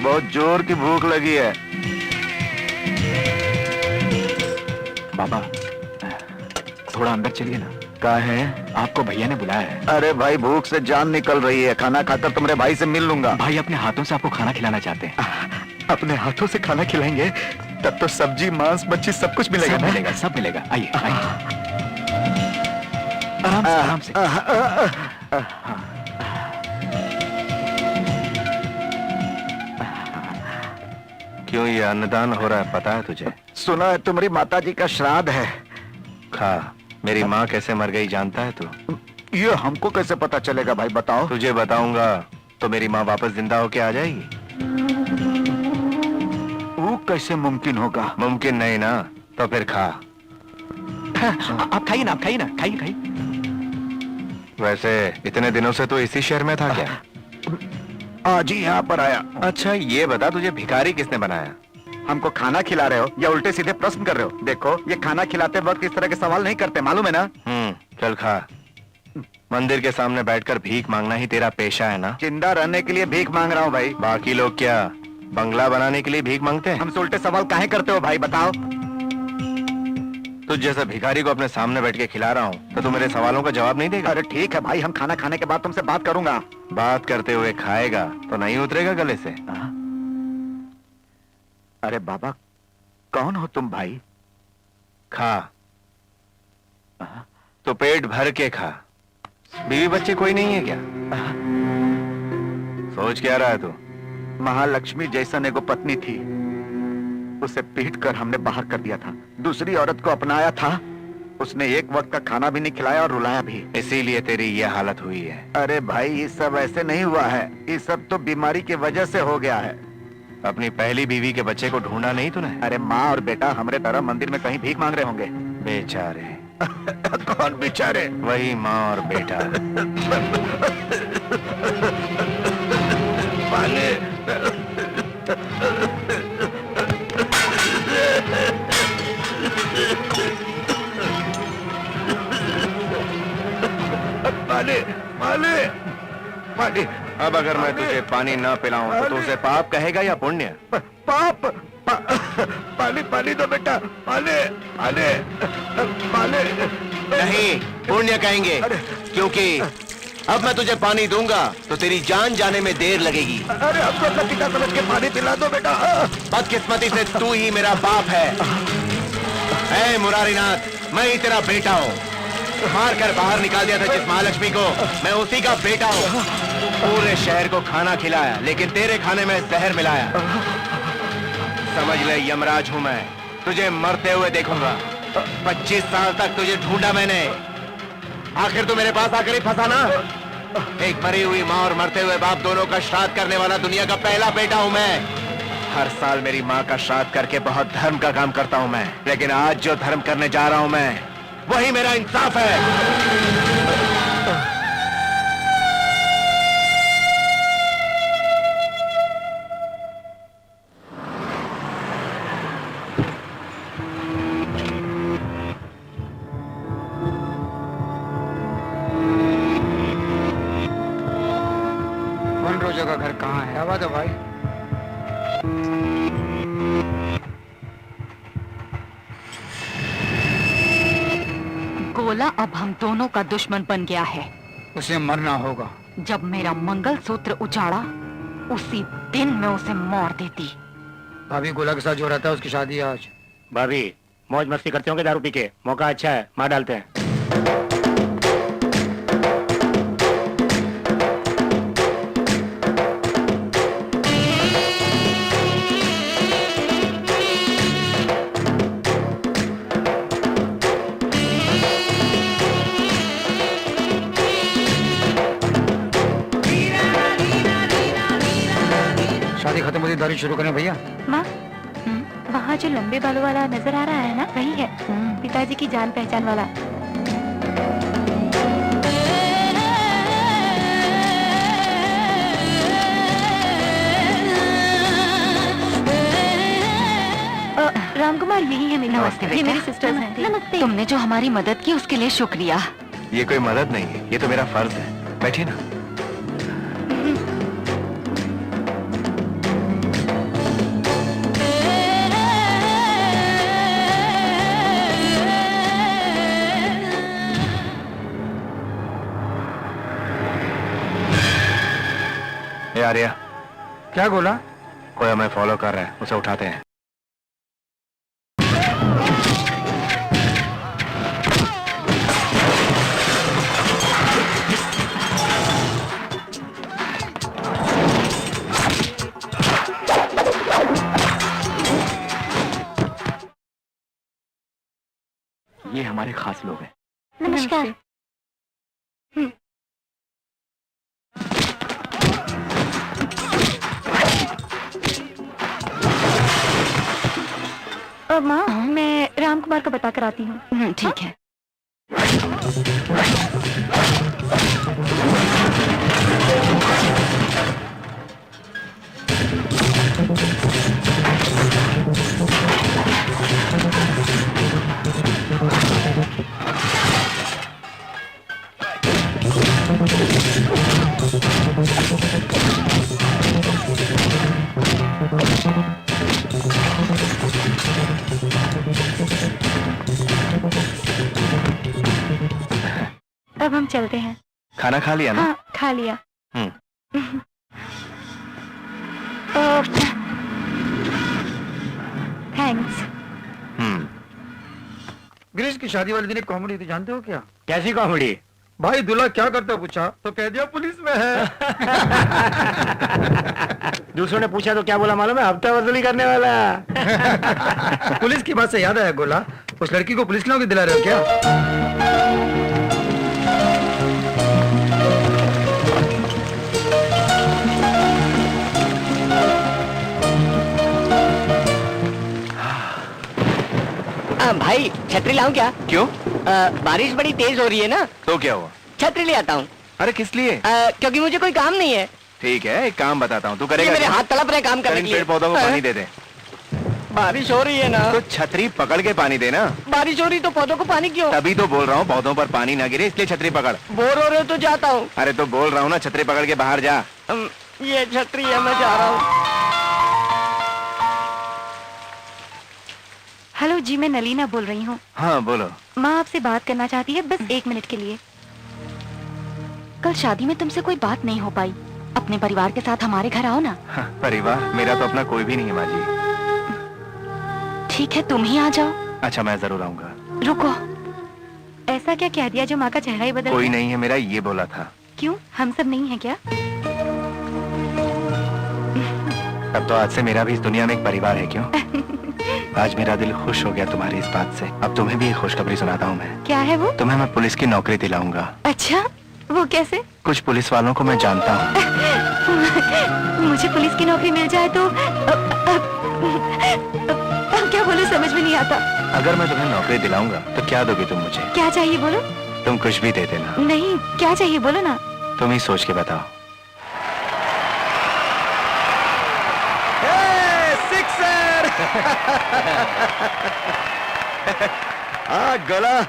बहुत जोर की भूख लगी है। बाबा थोड़ा अंदर चलिए ना। कहा है? आपको भैया ने बुलाया है। अरे भाई भूख से जान निकल रही है। खाना खाकर तुम्हारे भाई से मिल लूंगा। भाई अपने हाथों से आपको खाना खिलाना चाहते हैं। अपने हाथों से खाना खिलाएंगे तब तो सब्जी मांस मच्छी सब कुछ मिलेगा। सब मिलेगा, सब मिलेगा। आइए आराम से, आराम से।
क्यों ये अन्नदान हो रहा है पता है तुझे?
सुना है तुम्हारी माता जी का श्राद्ध है।
खा। मेरी माँ कैसे मर गई जानता है तू?
ये हमको कैसे पता चलेगा भाई, बताओ।
तुझे बताऊंगा तो मेरी माँ वापस जिंदा होके आ जाएगी।
वो कैसे मुमकिन होगा?
मुमकिन नहीं ना, तो फिर खा।
आप खाइए ना, आप खाइए ना, खाइए खाइए।
वैसे इतने दिनों से तो इसी शहर में था क्या?
आज ही यहाँ पर आया।
अच्छा ये बता, तुझे भिखारी किसने बनाया?
हमको खाना खिला रहे हो या उल्टे सीधे प्रश्न कर रहे हो? देखो ये खाना खिलाते वक्त इस तरह के सवाल नहीं करते, मालूम है ना?
चल खा। मंदिर के सामने बैठकर भीख मांगना ही तेरा पेशा है ना?
जिंदा रहने के लिए भीख मांग रहा हूँ भाई।
बाकी लोग क्या बंगला बनाने के लिए भीख मांगते हैं?
हमसे उल्टे सवाल काहे करते हो भाई, बताओ।
तुझ जैसा भिखारी को अपने सामने बैठ के खिला रहा हूँ तो तू मेरे सवालों का जवाब नहीं देगा?
अरे ठीक है भाई, हम खाना खाने के बाद तुमसे बात करूंगा।
बात करते हुए खाएगा तो नहीं उतरेगा गले से।
अरे बाबा कौन हो तुम भाई?
खा तो पेट भर के खा। बीवी बच्चे कोई नहीं है क्या? सोच क्या रहा है तू?
महालक्ष्मी जैसन एगो पत्नी थी, उसे पीट कर हमने बाहर कर दिया था। दूसरी औरत को अपनाया था, उसने एक वक्त का खाना भी नहीं खिलाया और रुलाया भी।
इसीलिए तेरी ये हालत हुई है।
अरे भाई ये सब ऐसे नहीं हुआ है, ये सब तो बीमारी की वजह से हो गया है।
अपनी पहली बीवी के बच्चे को ढूंढा नहीं तूने?
अरे माँ और बेटा हमारे तरह मंदिर में कहीं भीख मांग रहे होंगे।
बेचारे।
कौन बेचारे?
वही माँ और बेटा।
पानी पानी पानी।
अब अगर मैं तुझे पानी ना पिलाऊं तो तू उसे पाप कहेगा या पुण्य?
पाप। पानी पानी दो बेटा, पानी पानी पानी।
नहीं, पुण्य कहेंगे, क्योंकि अब मैं तुझे पानी दूंगा तो तेरी जान जाने में देर लगेगी।
अरे अब तो अपना पिता समझ के पानी पिला दो बेटा।
बदकिस्मती से तू ही मेरा बाप है। ऐ मुरारीनाथ, मैं ही तेरा बेटा हूँ। मार कर बाहर निकाल दिया था जिस महालक्ष्मी को, मैं उसी का बेटा हूँ। पूरे शहर को खाना खिलाया, लेकिन तेरे खाने में जहर मिलाया। समझ ले यमराज हूं मैं, तुझे मरते हुए देखूंगा। 25 साल तक तुझे ढूंढा मैंने, आखिर तू मेरे पास आकर ही फंसा ना। एक मरी हुई माँ और मरते हुए बाप दोनों का श्राद्ध करने वाला दुनिया का पहला बेटा हूं मैं। हर साल मेरी माँ का श्राद्ध करके बहुत धर्म का काम करता हूं मैं, लेकिन आज जो धर्म करने जा रहा हूं मैं, वही मेरा इंसाफ है।
मनरोजा का घर कहाँ है? आवाज भाई।
गोला अब हम दोनों का दुश्मन बन गया है।
उसे मरना होगा।
जब मेरा मंगलसूत्र उजाड़ा, उसी दिन मैं उसे मार देती।
भाभी गोला के साथ जो रहता है उसकी शादी है आज।
भाभी मौज मस्ती करते होंगे दारू पी के, मौका अच्छा है, मार डालते हैं।
शादी खत्म होती दारू शुरू करें भैया।
माँ, वहाँ जो लंबे बालों वाला नजर आ रहा है ना, वही है पिताजी की जान पहचान वाला। रामकुमार यही है मेरी।
नमस्ते
ये
बेटा।
मेरी सिस्टर्स हैं।
नमस्ते। तुमने जो हमारी मदद की उसके लिए शुक्रिया।
ये कोई मदद नहीं है, ये तो मेरा फर्ज है। बैठिए ना। ए आर्या,
क्या गोला?
कोई हमें फॉलो कर रहा है, उसे उठाते हैं। ये हमारे खास लोग हैं।
नमस्कार। माँ, मैं रामकुमार को बता कर आती हूँ।
ठीक है।
अब हम चलते हैं।
खाना खा लिया ना?
हाँ, खा लिया। थैंक्स।
गिरीश की शादी वाले दिन एक कॉमेडी थी, जानते हो क्या?
कैसी कॉमेडी?
भाई दूल्हा क्या करता पूछा तो कह दिया पुलिस में है।
दूसरों ने पूछा तो क्या बोला मालूम है? हफ्ता वसूली करने वाला।
पुलिस की बात से याद आया गोला, उस लड़की को पुलिस लोग दिला रहे हो क्या?
भाई छतरी लाऊं क्या?
क्यों?
बारिश बड़ी तेज हो रही है ना।
तो क्या हुआ?
छतरी ले आता हूँ।
अरे किस लिए?
क्योंकि मुझे कोई काम नहीं है।
ठीक है, एक काम बताता हूँ, तू
ये
करेगा
मेरे
क्या?
हाथ तड़प रहे काम करने के लिए।
पेड़ पौधों को पानी दे दे।
बारिश हो रही है ना।
तो छतरी पकड़ के पानी देना।
बारिश हो रही तो पौधों को पानी क्यों?
तभी तो बोल रहा हूँ पौधों पर पानी ना गिरे, इसलिए छतरी पकड़।
बोर हो रहे हो तो जाता हूँ।
अरे तो बोल रहा हूँ ना, छतरी पकड़ के बाहर जा।
ये छतरी है, मैं जा रहा हूँ।
हेलो जी, मैं नलीना बोल रही हूँ।
हाँ बोलो।
माँ आपसे बात करना चाहती है, बस 1 मिनट के लिए।
कल शादी में तुमसे कोई बात नहीं हो पाई, अपने परिवार के साथ हमारे घर आओ ना।
हाँ, परिवार मेरा तो अपना कोई भी नहीं है माँ जी।
ठीक है, तुम ही आ जाओ।
अच्छा मैं जरूर आऊंगा।
रुको,
ऐसा क्या कह दिया जो माँ का चेहरा ही बदल
कोई
गया?
नहीं है मेरा, ये बोला था।
क्यों, हम सब नहीं है क्या?
तब तो आज से मेरा भी इस दुनिया में एक परिवार है, क्यों? आज मेरा दिल खुश हो गया तुम्हारी इस बात से। अब तुम्हें भी एक खुशखबरी सुनाता हूँ मैं।
क्या है वो?
तुम्हें मैं पुलिस की नौकरी दिलाऊंगा।
अच्छा, वो कैसे?
कुछ पुलिस वालों को मैं जानता हूँ।
मुझे पुलिस की नौकरी मिल जाए तो क्या बोलूं समझ में नहीं आता।
अगर मैं तुम्हें नौकरी दिलाऊंगा तो क्या दोगे तुम मुझे?
क्या चाहिए बोलो?
तुम कुछ भी दे देना।
नहीं, क्या चाहिए बोलो ना।
तुम ही सोच के बताओ।
सिक्सर! गोला।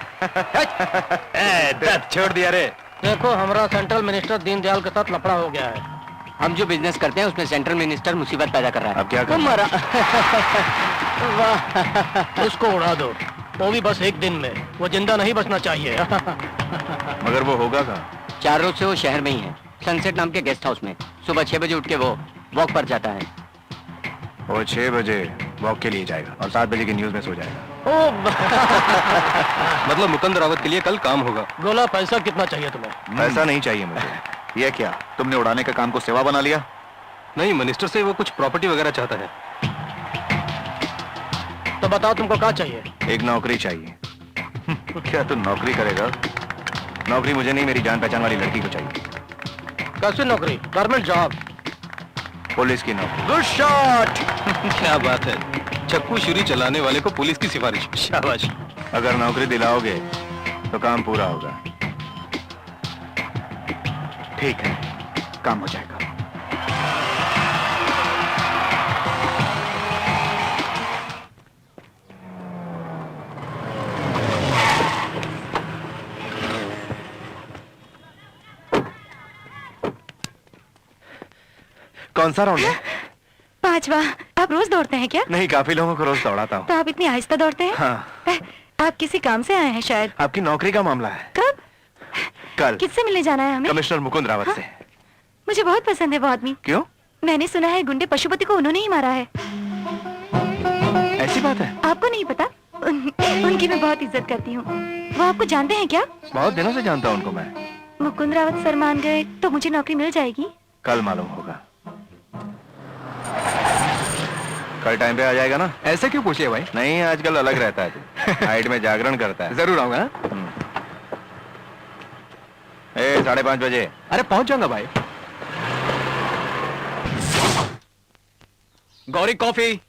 दर्द छोड़ दिया रे।
देखो, हमारा सेंट्रल मिनिस्टर दीनदयाल के साथ लफड़ा हो गया है।
हम जो बिजनेस करते हैं उसमें सेंट्रल मिनिस्टर मुसीबत पैदा कर रहा है।
अब क्या करूं?
हमारा
उसको उड़ा दो, वो भी बस एक दिन में। वो जिंदा नहीं बचना चाहिए।
मगर वो होगा कहाँ?
4 रोज से वो शहर में ही है, सनसेट नाम के गेस्ट हाउस में। सुबह 6 बजे उठ के वो वॉक पर जाता है।
वो 6 बजे वॉक के लिए जाएगा और 7 बजे की न्यूज में सो जाएगा।
मतलब मुकुंद रावत के लिए कल काम होगा।
गोला, पैसा कितना चाहिए तुम्हें?
पैसा नहीं चाहिए मुझे। ये क्या, तुमने उड़ाने का काम को सेवा बना लिया?
नहीं, मिनिस्टर से वो कुछ प्रॉपर्टी वगैरह चाहता है।
तो बताओ तुमको क्या चाहिए?
एक नौकरी चाहिए। क्या तू नौकरी करेगा? नौकरी मुझे नहीं, मेरी जान पहचान वाली लड़की को चाहिए।
कैसी नौकरी? Government job?
पुलिस की नौकरी।
Good shot!
क्या बात है, चक्कू छुरी चलाने वाले को पुलिस की सिफारिश। शाबाश।
अगर नौकरी दिलाओगे तो काम पूरा होगा। ठीक है, काम हो जाएगा। कौन सा राउंड है?
5वां। आप रोज दौड़ते हैं क्या?
नहीं, काफी लोगों को रोज दौड़ाता हूँ।
तो आप इतनी आहिस्ता दौड़ते हैं?
हाँ।
आप किसी काम से आए हैं शायद।
आपकी नौकरी का मामला है।
कब?
कल।
किससे मिलने जाना है हमें?
कमिश्नर मुकुंद रावत से।
मुझे बहुत पसंद है वो आदमी।
क्यों?
मैंने सुना है गुंडे पशुपति को उन्होंने ही मारा है।
ऐसी बात है?
आपको नहीं पता? उनकी मैं बहुत इज्जत करती हूँ। वो आपको जानते हैं क्या?
बहुत दिनों से जानता हूँ उनको मैं।
मुकुंद रावत सर मान गए तो मुझे नौकरी मिल जाएगी?
कल मालूम होगा। कल टाइम पे आ जाएगा ना?
ऐसे क्यों पूछिए भाई?
नहीं, आजकल अलग रहता है तू। नाइट में जागरण करता है।
जरूर आऊंगा।
5:30 बजे।
अरे पहुंच जाऊंगा भाई। गौरी, कॉफी।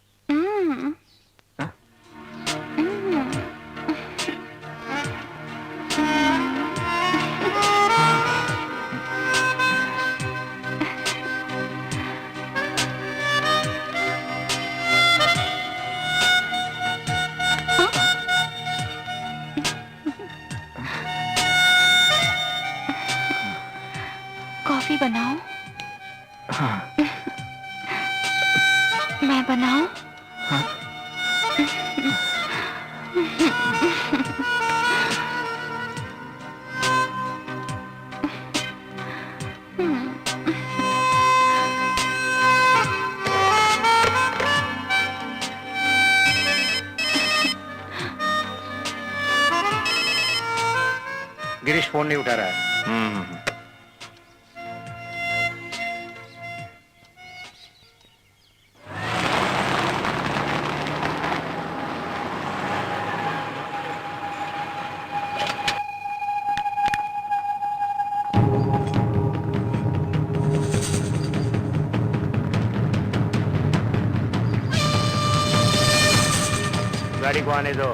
कॉफी बनाऊं? मैं बनाऊं?
गिरीश फोन नहीं उठा रहा है। गाड़ी को आने दो।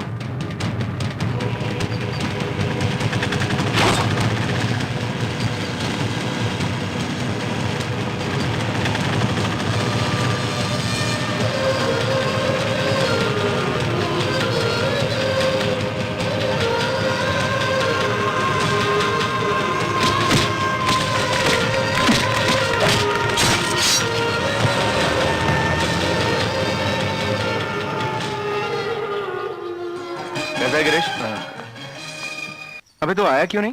कैसा है गिरीश? अबे तो आया क्यों नहीं?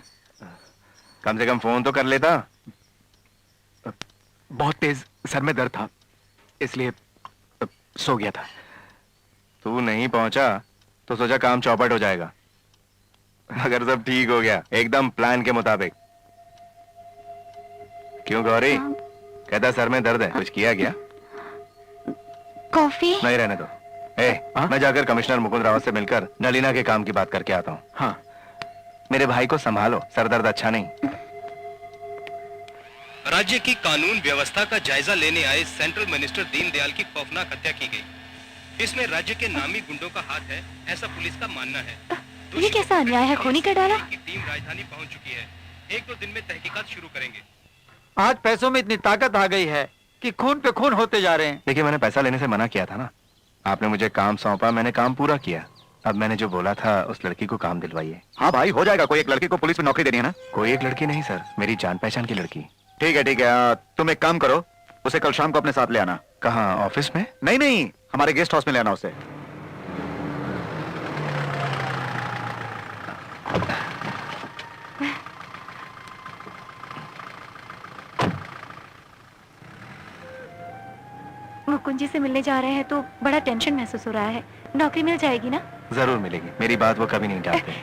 कम से कम फोन तो कर लेता।
बहुत तेज सर में दर्द था, इसलिए सो गया था।
तू नहीं पहुंचा तो सोचा काम चौपट हो जाएगा, मगर सब ठीक हो गया एकदम प्लान के मुताबिक। क्यों गौरी? कहता सर में दर्द है, कुछ किया क्या?
कॉफी?
नहीं, रहने दो। मैं जाकर कमिश्नर मुकुंद रावत से मिलकर नलीना के काम की बात करके आता हूँ। हाँ, मेरे भाई को संभालो, सरदर्द अच्छा नहीं।
राज्य की कानून व्यवस्था का जायजा लेने आए सेंट्रल मिनिस्टर दीनदयाल की खौफनाक हत्या की गई। इसमें राज्य के नामी गुंडों का हाथ है, ऐसा पुलिस का मानना है।
ये कैसा अन्याय है, खूनी कर डाला?
की टीम राजधानी पहुंच चुकी है। 1-2 दिन में तहकीकात शुरू करेंगे।
आज पैसों में इतनी ताकत आ गई है कि खून पे खून होते जा रहे हैं।
देखिए, मैंने पैसा लेने से मना किया था ना। आपने मुझे काम सौंपा, मैंने काम पूरा किया। अब मैंने जो बोला था उस लड़की को काम दिलवाइए। हाँ भाई, हो जाएगा। कोई एक लड़की को पुलिस में नौकरी देनी है ना? कोई एक लड़की नहीं सर, मेरी जान पहचान की लड़की। ठीक है ठीक है, तुम एक काम करो, उसे कल शाम को अपने साथ ले आना। कहाँ, ऑफिस में? नहीं नहीं, हमारे गेस्ट हाउस में ले आना उसे।
मुकुंद जी से मिलने जा रहे हैं तो बड़ा टेंशन महसूस हो रहा है। नौकरी मिल जाएगी ना?
जरूर मिलेगी, मेरी बात वो कभी नहीं टालते।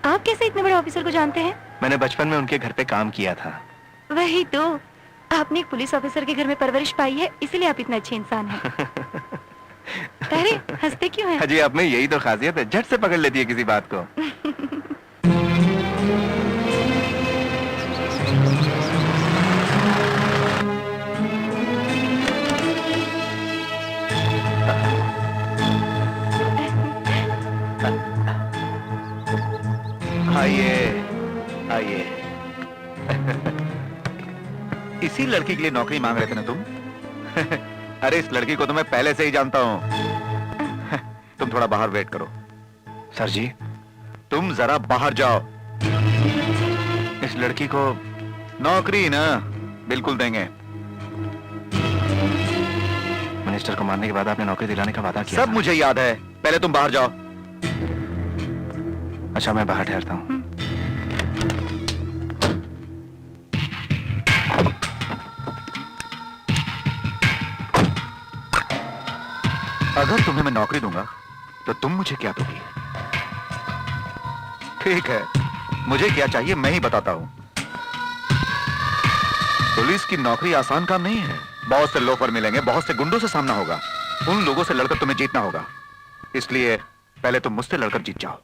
आप कैसे इतने बड़े ऑफिसर को जानते हैं?
मैंने बचपन में उनके घर पे काम किया था।
वही तो, आपने एक पुलिस ऑफिसर के घर में परवरिश पाई है, इसीलिए आप इतना अच्छे इंसान हैं। अरे हंसते क्यों हैं?
जी, आप में यही तो खासियत है, झट से पकड़ लेती है किसी बात को। आइए आइए। इसी लड़की के लिए नौकरी मांग रहे थे ना तुम? अरे इस लड़की को तो मैं पहले से ही जानता हूँ। तुम थोड़ा बाहर वेट करो। सर जी, तुम जरा बाहर जाओ। इस लड़की को नौकरी ना बिल्कुल देंगे। मिनिस्टर को मारने के बाद आपने नौकरी दिलाने का वादा किया। सब मुझे याद है, पहले तुम बाहर जाओ। अच्छा, मैं बाहर ठहरता हूँ। अगर तुम्हें मैं नौकरी दूंगा तो तुम मुझे क्या दोगी? ठीक है, मुझे क्या चाहिए मैं ही बताता हूं। पुलिस की नौकरी आसान काम नहीं है। बहुत से लोफर मिलेंगे, बहुत से गुंडों से सामना होगा। उन लोगों से लड़कर तुम्हें जीतना होगा। इसलिए पहले तुम मुझसे लड़कर जीत जाओ।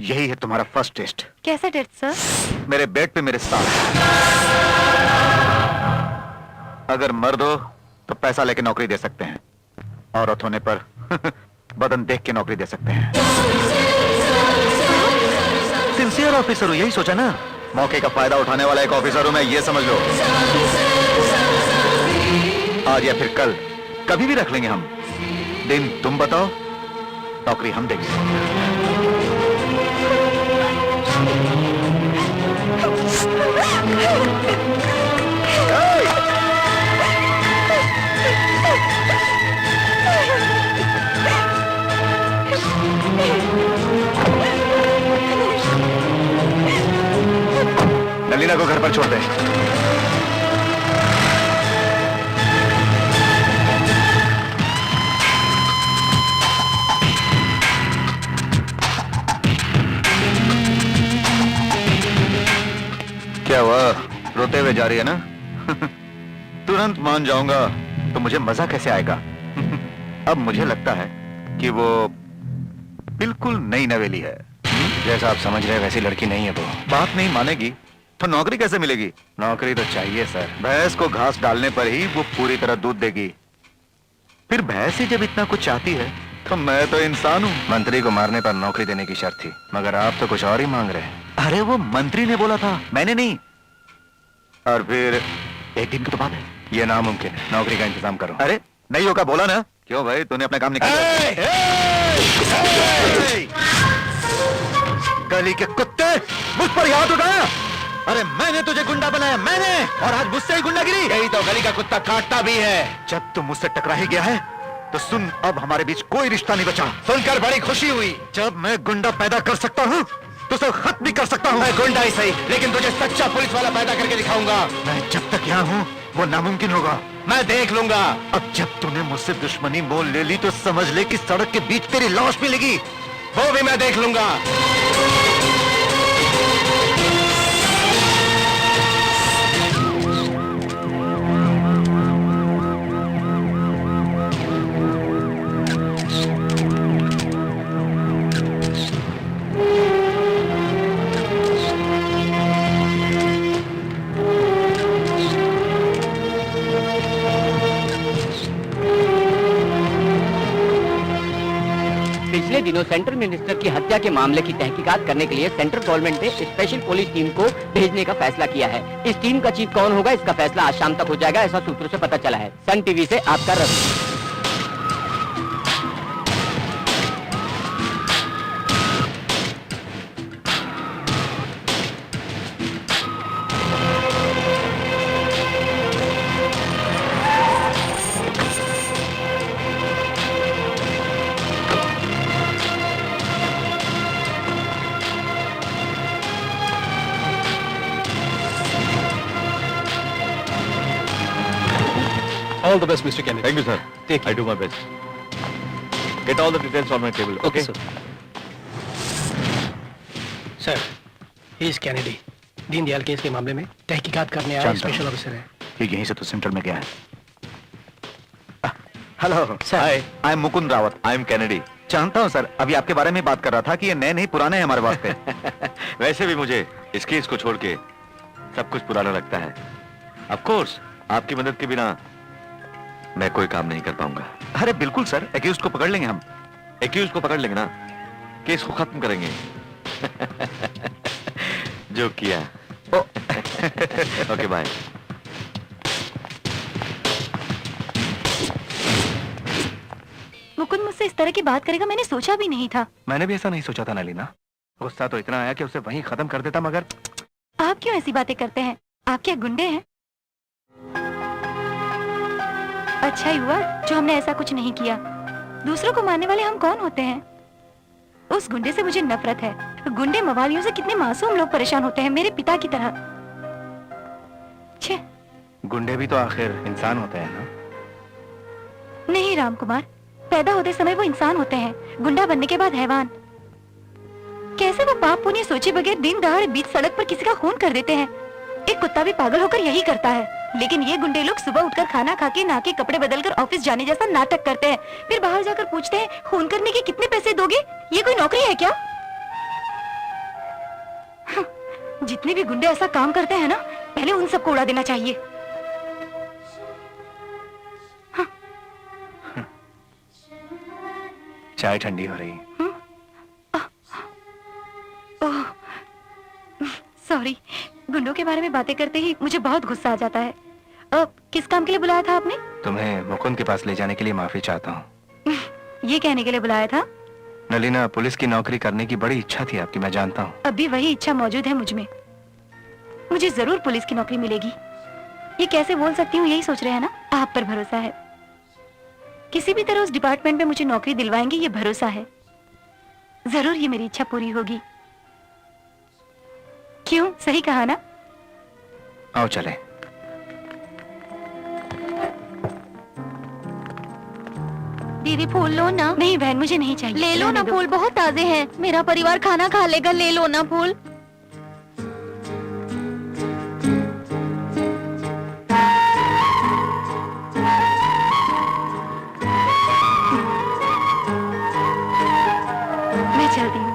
यही है तुम्हारा फर्स्ट टेस्ट।
कैसा टेस्ट सर?
मेरे बेड पे मेरे साथ। अगर मर्द हो तो पैसा लेके नौकरी दे सकते हैं, औरत होने पर बदन देख के नौकरी दे सकते हैं। सिंसियर ऑफिसर हो, यही सोचा ना? मौके का फायदा उठाने वाला एक ऑफिसर हूं मैं, ये समझ लो। आज या फिर कल, कभी भी रख लेंगे हम। दिन तुम बताओ, नौकरी हम देंगे। नलीना को घर पर छोड़ दे। क्या हुआ, रोते हुए जा रही है ना? तुरंत मान जाऊंगा तो मुझे मजा कैसे आएगा? अब मुझे लगता है कि वो बिल्कुल नई नवेली है। जैसा आप समझ रहे हैं वैसी लड़की नहीं है वो। बात नहीं मानेगी तो नौकरी कैसे मिलेगी? नौकरी तो चाहिए सर। भैंस को घास डालने पर ही वो पूरी तरह दूध देगी। फिर भैंस ही जब इतना कुछ चाहती है तो मैं तो इंसान हूँ। मंत्री को मारने पर नौकरी देने की शर्त थी, मगर आप तो कुछ और ही मांग रहे हैं। अरे वो मंत्री ने बोला था, मैंने नहीं। और फिर एक दिन की तो बात है। ये नामुमकिन है, नौकरी का इंतजाम करो। अरे नहीं होगा बोला ना। क्यों भाई, तूने अपना काम निकाल दिया? गली के कुत्ते, मुझ पर हाथ उठाया। अरे मैंने तुझे गुंडा बनाया, मैंने, और आज मुझसे ही गुंडागिरी। यही तो गली का कुत्ता काटता भी है। जब तुम मुझसे टकरा ही गया है तो सुन, अब हमारे बीच कोई रिश्ता नहीं बचा। सुनकर बड़ी खुशी हुई। जब मैं गुंडा पैदा कर सकता हूँ तो उसे खत्म भी कर सकता हूँ। मैं गुंडा ही सही, लेकिन तुझे सच्चा पुलिस वाला पैदा करके दिखाऊंगा। मैं जब तक यहाँ हूँ वो नामुमकिन होगा। मैं देख लूंगा। अब जब तूने मुझसे दुश्मनी मोल ले ली तो समझ ले कि सड़क के बीच तेरी लाश मिलेगी। वो भी मैं देख लूंगा।
पिछले दिनों सेंट्रल मिनिस्टर की हत्या के मामले की तहकीकात करने के लिए सेंट्रल गवर्नमेंट ने स्पेशल पुलिस टीम को भेजने का फैसला किया है। इस टीम का चीफ कौन होगा इसका फैसला आज शाम तक हो जाएगा, ऐसा सूत्रों से पता चला है। सन टीवी से आपका Ravi.
All the best, Mr. Kennedy.
Thank you, sir.
Take
I do my best. Get all the details on my table. Okay.
sir.
Sir, he is Kennedy. Deendayal case के मामले में तहकीकात करने आया स्पेशल ऑफिसर है।
ठीक, यहीं से तो सेंट्रल में गया है। Hello sir,
Hi, I am Mukund Rawat. I am Kennedy.
जानता हूँ सर, अभी आपके बारे में बात कर रहा था कि ये नए नहीं पुराने हैं हमारे वास्ते।
वैसे भी मुझे इस केस को छोड़ के सब कुछ पुराना लगता है। Of course, आपकी मदद के बिना मैं कोई काम नहीं कर पाऊंगा।
अरे बिल्कुल सर, एक्यूज्ड को पकड़ लेंगे हम।
एक्यूज को पकड़ लेंगे ना, केस को खत्म करेंगे। जो किया। Okay bye.
मुकुंद मुझसे इस तरह की बात करेगा मैंने सोचा भी नहीं था।
मैंने भी ऐसा नहीं सोचा था नलीना। गुस्सा तो इतना आया कि उसे वहीं खत्म कर देता, मगर
आप क्यों ऐसी बातें करते हैं? आप क्या गुंडे हैं? अच्छा ही हुआ जो हमने ऐसा कुछ नहीं किया। दूसरों को मारने वाले हम कौन होते हैं? उस गुंडे से मुझे नफरत है। गुंडे मवालियों से कितने मासूम लोग परेशान होते हैं, मेरे पिता की तरह। छे,
गुंडे भी तो आखिर इंसान होते हैं ना?
नहीं राम कुमार, पैदा होते समय वो इंसान होते हैं, गुंडा बनने के बाद हैवान। कैसे वो पाप पुण्य सोचे बगैर दिन दहाड़े बीच सड़क पर किसी का खून कर देते हैं। एक कुत्ता भी पागल होकर यही करता है, लेकिन ये गुंडे लोग सुबह उठकर खाना खा के नहा के कपड़े बदलकर ऑफिस जाने जैसा नाटक करते हैं, फिर बाहर जाकर पूछते हैं खून करने के कितने पैसे दोगे? ये कोई नौकरी है क्या? जितने भी गुंडे ऐसा काम करते हैं ना, पहले उन सबको उड़ा देना चाहिए।
चाय ठंडी हो रही।
सॉरी, गुंडों के बारे में बातें करते ही मुझे बहुत गुस्सा आ जाता है। किस काम के लिए बुलाया था आपने?
तुम्हें मुकुंद के पास ले जाने के लिए माफी चाहता हूँ।
ये कहने के लिए बुलाया था?
नलीना, पुलिस की नौकरी करने की बड़ी इच्छा थी आपकी, मैं जानता हूँ।
अभी वही इच्छा मौजूद है मुझ में। मुझे जरूर पुलिस की नौकरी मिलेगी। ये कैसे बोल सकती हूँ, यही सोच रहे हैं ना? आप पर भरोसा है। किसी भी तरह उस डिपार्टमेंट में मुझे नौकरी दिलवाएंगे, ये भरोसा है। जरूर ये मेरी इच्छा पूरी होगी। क्यों, सही कहा ना?
आओ चले।
दीदी फूल लो ना।
नहीं बहन, मुझे नहीं चाहिए।
ले लो ना
रहने दो।
फूल, बहुत ताजे हैं। मेरा परिवार खाना खा लेगा, ले लो ना फूल।
मैं चलती हूँ।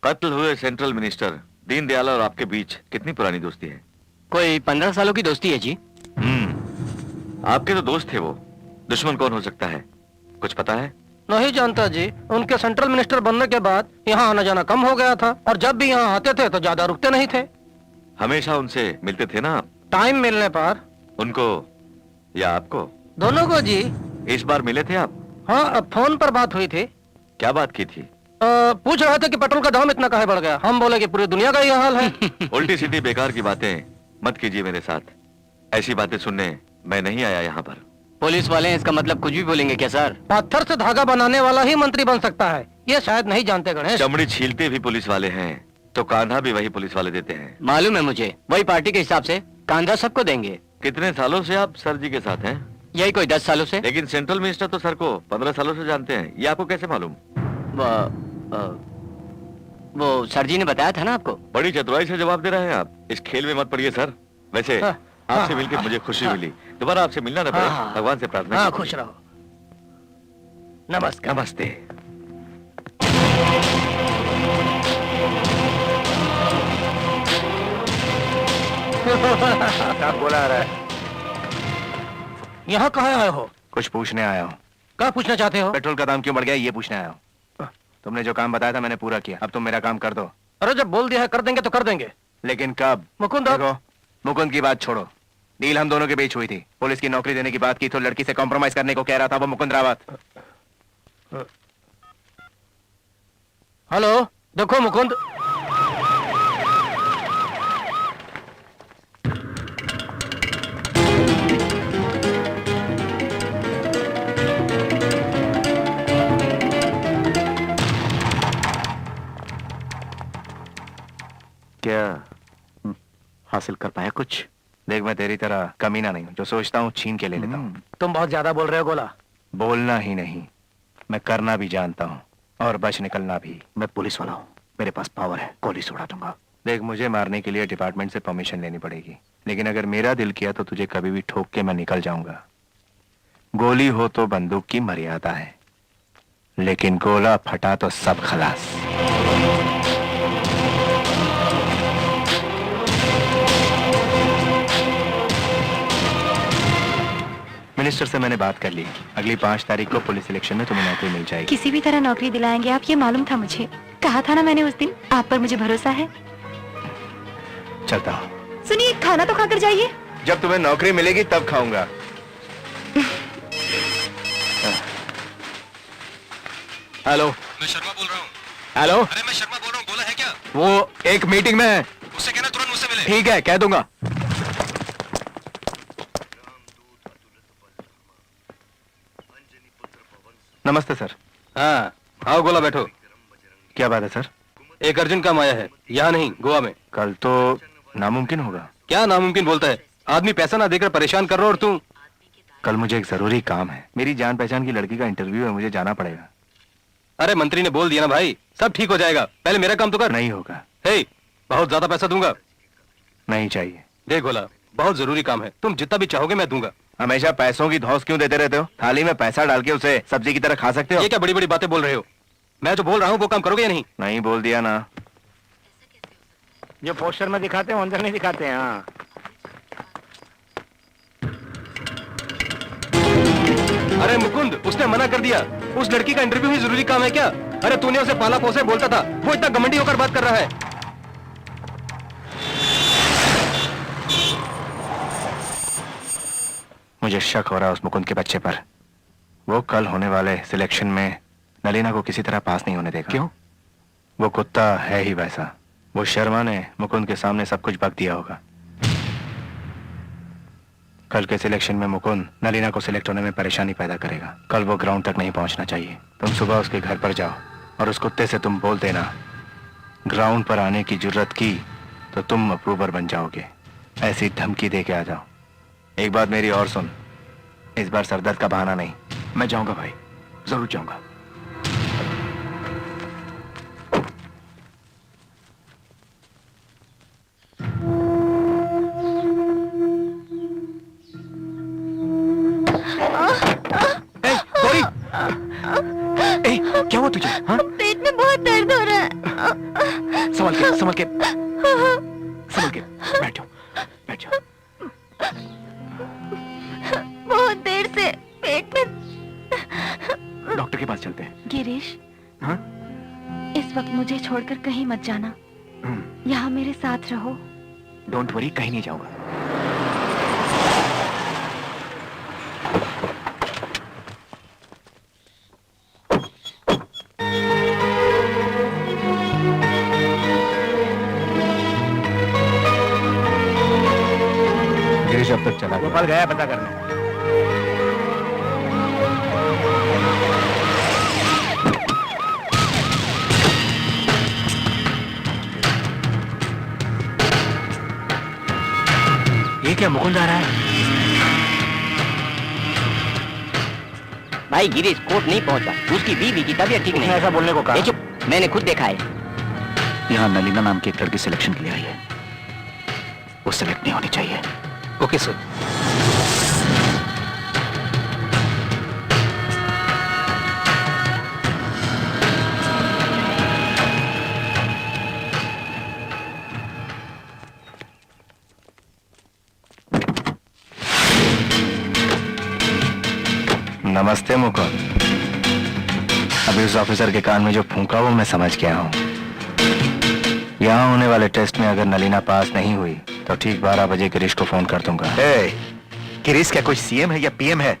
कत्ल हुए सेंट्रल मिनिस्टर दीनदयाल और आपके बीच कितनी पुरानी दोस्ती है?
कोई 15 सालों की दोस्ती है जी।
आपके तो दोस्त थे वो, दुश्मन कौन हो सकता है? कुछ पता है?
नहीं जानता जी। उनके सेंट्रल मिनिस्टर बनने के बाद यहाँ आना जाना कम हो गया था, और जब भी यहाँ आते थे तो ज्यादा रुकते नहीं थे।
हमेशा उनसे मिलते थे ना आप?
टाइम मिलने पर।
उनको या आपको?
दोनों को जी।
इस बार मिले थे आप?
हाँ, अब फोन पर बात हुई थी।
क्या बात की थी?
पूछ रहे थे कि पेट्रोल का दाम इतना काहे बढ़ गया। हम बोले कि पूरी दुनिया का ये हाल है।
उल्टी सीधी बेकार की बातें मत कीजिए मेरे साथ। ऐसी बातें सुनने मैं नहीं आया यहाँ पर।
पुलिस वाले हैं, इसका मतलब कुछ भी बोलेंगे क्या सर?
पत्थर से धागा बनाने वाला ही मंत्री बन सकता है, ये शायद नहीं जानते गणेश।
चमड़ी छीलते भी पुलिस वाले हैं तो कान्हा भी वही पुलिस वाले देते हैं।
मालूम है मुझे, वही पार्टी के हिसाब से कांधा सबको देंगे।
कितने सालों से आप सर जी के साथ हैं?
यही कोई 10 सालों से।
लेकिन सेंट्रल मिनिस्टर तो सर को 15 सालों से जानते हैं, ये आपको कैसे मालूम?
वो सर जी ने बताया था ना आपको।
बड़ी चतुराई से जवाब दे रहे हैं आप। इस खेल में मत पड़िए सर। वैसे आपसे मिलकर मुझे खुशी मिली। दोबारा आपसे मिलना न पड़े, भगवान से प्रार्थना।
हाँ, खुश रहो। नमस्कार।
नमस्ते। क्या बोला आ रहा है?
यहाँ कहाँ आए हो?
कुछ पूछने आया हूँ।
क्या पूछना चाहते हो?
पेट्रोल का दाम क्यों बढ़ गया ये पूछने आया हूँ। तुमने जो काम बताया था मैंने पूरा किया, अब तुम मेरा काम कर दो।
अरे जब बोल दिया है कर देंगे तो कर देंगे।
लेकिन कब?
मुकुंद
देखो, मुकुंद की बात छोड़ो, डील हम दोनों के बीच हुई थी। पुलिस की नौकरी देने की बात की तो लड़की से कॉम्प्रोमाइज करने को कह रहा था वो मुकुंद रावत।
हेलो, देखो मुकुंद,
क्या हासिल कर पाया कुछ? देख, मैं तेरी तरह कमीना नहीं हूँ, जो सोचता हूँ छीन के ले लेता हूँ।
तुम बहुत ज्यादा बोल रहे हो गोला।
बोलना ही नहीं, मैं करना भी जानता हूँ और बच निकलना भी।
मैं पुलिस वाला हूँ, मेरे पास पावर है, गोली से उड़ा दूंगा।
देख, मुझे मारने के लिए डिपार्टमेंट से परमिशन लेनी पड़ेगी, लेकिन अगर मेरा दिल किया तो तुझे कभी भी ठोक के मैं निकल जाऊंगा। गोली हो तो बंदूक की मर्यादा है, लेकिन गोला फटा तो सब खलास। मिनिस्टर से मैंने बात कर ली, अगली 5 तारीख को पुलिस सिलेक्शन में तुम्हें नौकरी मिल जाएगी।
किसी भी तरह नौकरी दिलाएंगे आप, ये मालूम था मुझे। कहा था ना मैंने उस दिन, आप पर मुझे भरोसा है।
चलता हूँ।
सुनिए, खाना तो खाकर जाइए।
जब तुम्हें नौकरी मिलेगी तब खाऊंगा। हेलो,
मैं शर्मा बोल रहा हूँ।
हेलो,
अरे मैं शर्मा बोल रहा हूँ, बोला है क्या?
वो एक मीटिंग में है।
उससे कहना तुरंत मुझसे मिले।
ठीक है, कह दूंगा। नमस्ते सर।
हाँ, आओ गोला, बैठो।
क्या बात है सर?
एक अर्जेंट काम आया है, यहाँ नहीं गोवा में।
कल तो नामुमकिन होगा।
क्या नामुमकिन बोलता है? आदमी पैसा ना देकर परेशान कर रहा हो और तू।
कल मुझे एक जरूरी काम है, मेरी जान पहचान की लड़की का इंटरव्यू है, मुझे जाना पड़ेगा।
अरे मंत्री ने बोल दिया ना भाई, सब ठीक हो जाएगा, पहले मेरा काम तो कर।
नहीं होगा।
हे, बहुत ज्यादा पैसा दूंगा।
नहीं चाहिए।
देख गोला, बहुत जरूरी काम है, तुम जितना भी चाहोगे मैं दूंगा।
हमेशा पैसों की धौंस क्यों देते रहते हो? थाली में पैसा डाल के उसे सब्जी की तरह खा सकते हो।
ये क्या बड़ी बड़ी बातें बोल रहे हो? मैं जो बोल रहा हूँ वो काम करोगे या नहीं?
नहीं बोल दिया ना।
जो पोस्टर में दिखाते हैं अंदर नहीं दिखाते हैं। हाँ,
अरे मुकुंद, उसने मना कर दिया। उस लड़की का इंटरव्यू ही जरूरी काम है क्या? अरे तूने उसे पाला पोसे बोलता था, वो इतना घमंडी होकर बात कर रहा है।
मुझे शक हो रहा है उस मुकुंद के बच्चे पर। वो कल होने वाले सिलेक्शन में नलीना को किसी तरह पास नहीं होने देगा।
क्यों?
वो कुत्ता है ही वैसा। वो शर्मा ने मुकुंद के सामने सब कुछ बक दिया होगा। कल के सिलेक्शन में मुकुंद नलीना को सिलेक्ट होने में परेशानी पैदा करेगा। कल वो ग्राउंड तक नहीं पहुंचना चाहिए। तुम सुबह उसके घर पर जाओ और उस कुत्ते से तुम बोल देना, ग्राउंड पर आने की जरूरत की तो तुम अप्रूवर बन जाओगे। ऐसी धमकी दे के आ जाओ। एक बात मेरी और सुन, इस बार सरदर्द का बहाना नहीं।
मैं जाऊंगा भाई, जरूर जाऊंगा। क्या हुआ तुझे? हाँ?
पेट में बहुत दर्द हो रहा है।
संभल के, संभल के, संभल के। बैठ जाओ, बैठ जाओ।
बहुत देर से पेट में।
डॉक्टर के पास चलते हैं।
गिरीश,
हाँ?
इस वक्त मुझे छोड़कर कहीं मत जाना, यहाँ मेरे साथ रहो।
डोंट वरी, कहीं नहीं जाऊंगा।
गिरीश अब तक चला
गोपाल गया पता करने। ये क्या मुकुंद आ रहा है?
भाई गिरीश कोर्ट नहीं पहुंचा, उसकी बीवी की तबीयत ठीक नहीं है।
ऐसा बोलने को कहा?
ये चुप, मैंने खुद देखा है।
यहाँ नलीना नाम की एक लड़की सिलेक्शन के लिए आई है, वो सिलेक्ट नहीं होनी चाहिए।
Okay sir.
नमस्ते मुकुंद। अभी उस ऑफिसर के कान में जो फूंका वो मैं समझ गया हूँ। यहाँ होने वाले टेस्ट में अगर नलीना पास नहीं हुई तो ठीक 12 बजे गिरीश को फोन कर दूंगा।
गिरीश क्या कोई सीएम है या पीएम है?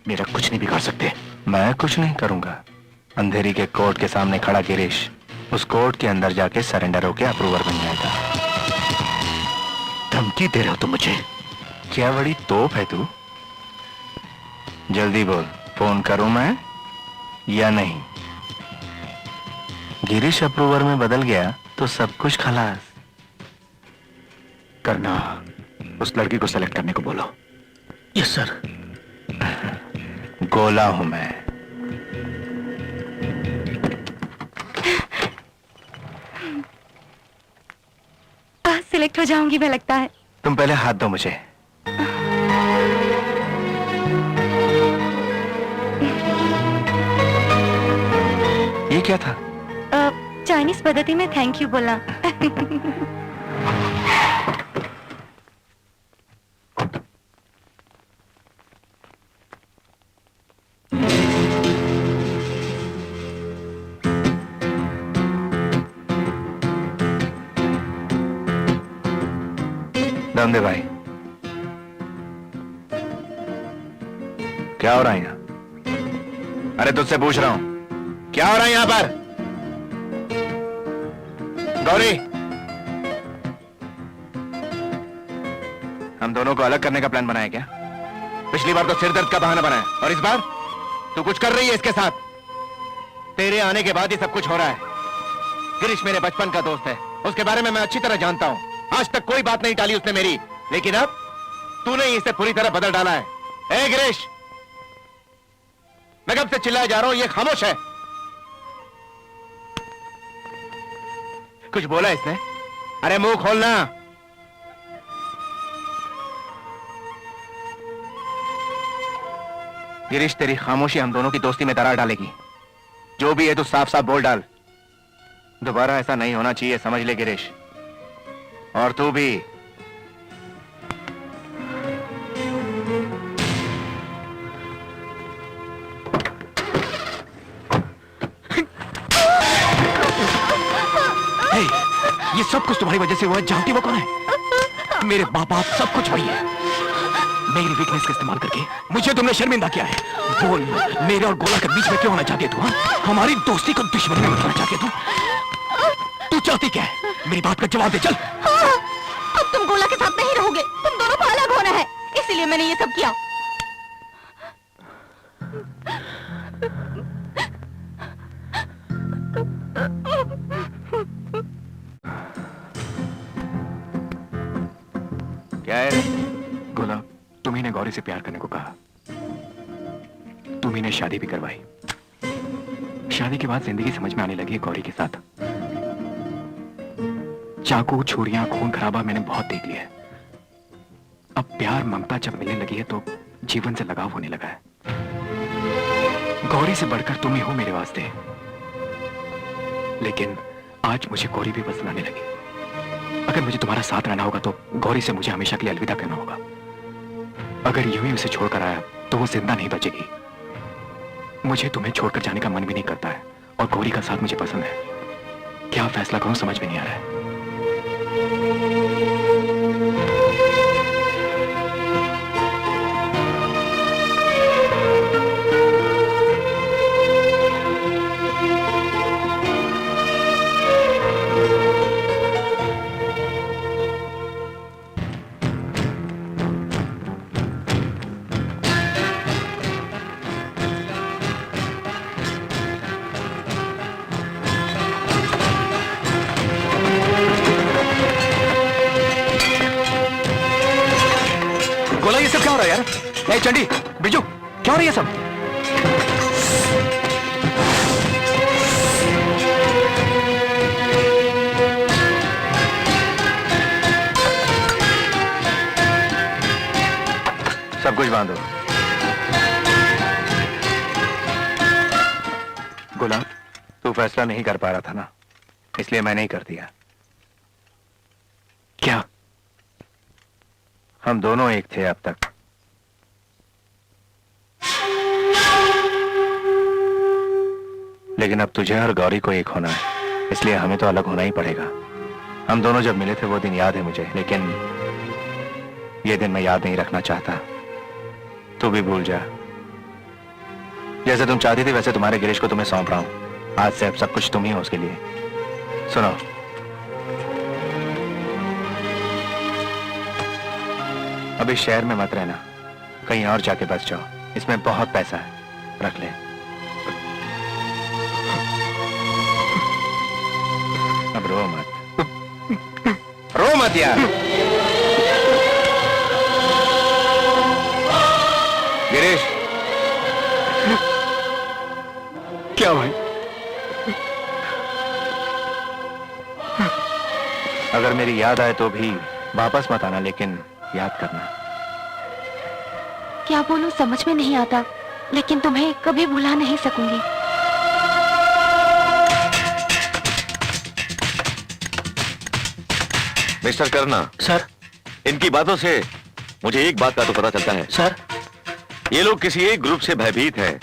मेरा कुछ नहीं बिगाड़ सकते।
मैं कुछ नहीं करूंगा। अंधेरी के कोर्ट के सामने खड़ा गिरीश उस कोर्ट के अंदर जाके सरेंडर होके अप्रूवर बन जाएगा।
धमकी दे रहे हो तुम मुझे?
क्या बड़ी तोप है तू? जल्दी बोल, फोन करूं मैं या नहीं? गिरीश अप्रूवर में बदल गया तो सब कुछ खलास।
करना, उस लड़की को सेलेक्ट करने को बोलो।
Yes sir.
गोला हूं मैं।
सिलेक्ट हो जाऊंगी मैं, लगता है।
तुम पहले हाथ दो मुझे। ये क्या था?
चाइनीज पद्धति में थैंक यू बोला।
दम दे भाई। क्या हो रहा है यहाँ? अरे तुझसे पूछ रहा हूं, क्या हो रहा है यहाँ पर? गौरी, हम दोनों को अलग करने का प्लान बनाया क्या? पिछली बार तो सिर दर्द का बहाना बनाया और इस बार तू कुछ कर रही है इसके साथ। तेरे आने के बाद ही सब कुछ हो रहा है। गिरीश मेरे बचपन का दोस्त है, उसके बारे में मैं अच्छी तरह जानता हूं। आज तक कोई बात नहीं टाली उसने मेरी, लेकिन अब तूने इसे पूरी तरह बदल डाला है। ए गिरीश, मैं कब से चिल्लाया जा रहा हूं, ये खामोश है। कुछ बोला इसने? अरे मुंह खोलना। गिरीश, तेरी खामोशी हम दोनों की दोस्ती में दरार डालेगी। जो भी है तू साफ साफ बोल डाल। दोबारा ऐसा नहीं होना चाहिए, समझ ले गिरीश। और तू भी।
ये सब कुछ तुम्हारी वजह से हुआ है। जानती वो कौन है? मेरे माँ बाप, सब कुछ वही है। मेरी वीकनेस का इस्तेमाल करके मुझे तुमने शर्मिंदा किया है। बोल, मेरे और गोला के बीच में क्यों आना चाहती है तू? हमारी दोस्ती को दुश्मनी में बदलना चाहती है तू चाहती क्या है? मेरी बात का जवाब दे। चल।
अब तुम गोला के साथ नहीं रहोगे, तुम दोनों को अलग होना है, इसीलिए मैंने ये सब किया।
क्या है?
गोला, तुम्ही ने गौरी से प्यार करने को कहा, तुम्ही ने शादी भी करवाई। शादी के बाद जिंदगी समझ में आने लगी है गौरी के साथ। चाकू, छुरियां, खून खराबा मैंने बहुत देख लिया है। अब प्यार, ममता जब मिलने लगी है तो जीवन से लगाव होने लगा है। गौरी से बढ़कर तुम ही हो मेरे वास्ते। लेकिन आज मुझे गौरी भी पसंद आने लगी। अगर मुझे तुम्हारा साथ रहना होगा तो गौरी से मुझे हमेशा के लिए अलविदा करना होगा। अगर यूं ही उसे छोड़कर आया तो वो जिंदा नहीं बचेगी। मुझे तुम्हें छोड़कर जाने का मन भी नहीं करता है और गौरी का साथ मुझे पसंद है। क्या फैसला करूं समझ में नहीं आ रहा है। गोला, ये सब क्या हो रहा है यार? ए चंडी, बिरजू, क्या हो रहा है ये सब?
सब कुछ बांधो।
गोला,
तू फैसला नहीं कर पा रहा था ना, इसलिए मैंने ही कर दिया।
क्या?
हम दोनों एक थे अब तक। लेकिन अब तुझे और गौरी को एक होना है, इसलिए हमें तो अलग होना ही पड़ेगा। हम दोनों जब मिले थे वो दिन याद है मुझे, लेकिन ये दिन मैं याद नहीं रखना चाहता। तू भी भूल जा। जैसे तुम चाहती थी वैसे तुम्हारे गिरीश को तुम्हें सौंप रहा हूं। आज से अब सब कुछ तुम ही हो उसके लिए। सुनो, अभी शहर में मत रहना, कहीं और जाके बस जाओ। इसमें बहुत पैसा है, रख ले। अब रो मत, रो मत यार। गिरीश,
क्या भाई?
अगर मेरी याद आए तो भी वापस मत आना, लेकिन याद करना।
क्या बोलूं समझ में नहीं आता, लेकिन तुम्हें कभी भुला नहीं सकूंगी।
मिस्टर करना,
सर।
इनकी बातों से मुझे एक बात का तो पता चलता है।
सर,
ये लोग किसी एक ग्रुप से भयभीत हैं।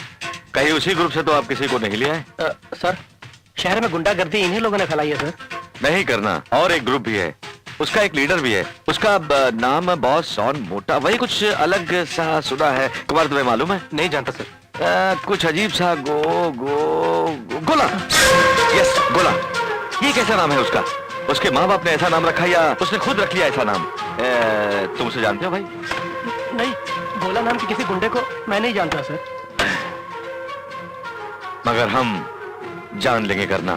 कहीं उसी ग्रुप से तो आप किसी को नहीं ले आए?
सर, शहर में गुंडागर्दी इन्हीं लोगों ने फैलाई है सर।
नहीं करना, और एक ग्रुप भी है, उसका एक लीडर भी है। उसका नाम बॉस सॉन मोटा, वही कुछ अलग सा सुना है। तुम्हारा तुम्हें मालूम है?
नहीं जानता सर।
कुछ अजीब सा गोला। यस, गोला। ये कैसा नाम है उसका? उसके माँ बाप ने ऐसा नाम रखा या उसने खुद रख लिया ऐसा नाम? तुम उसे जानते हो भाई?
नहीं, गोला नाम के किसी गुंडे को मैं नहीं जानता सर।
मगर हम जान लेंगे करना।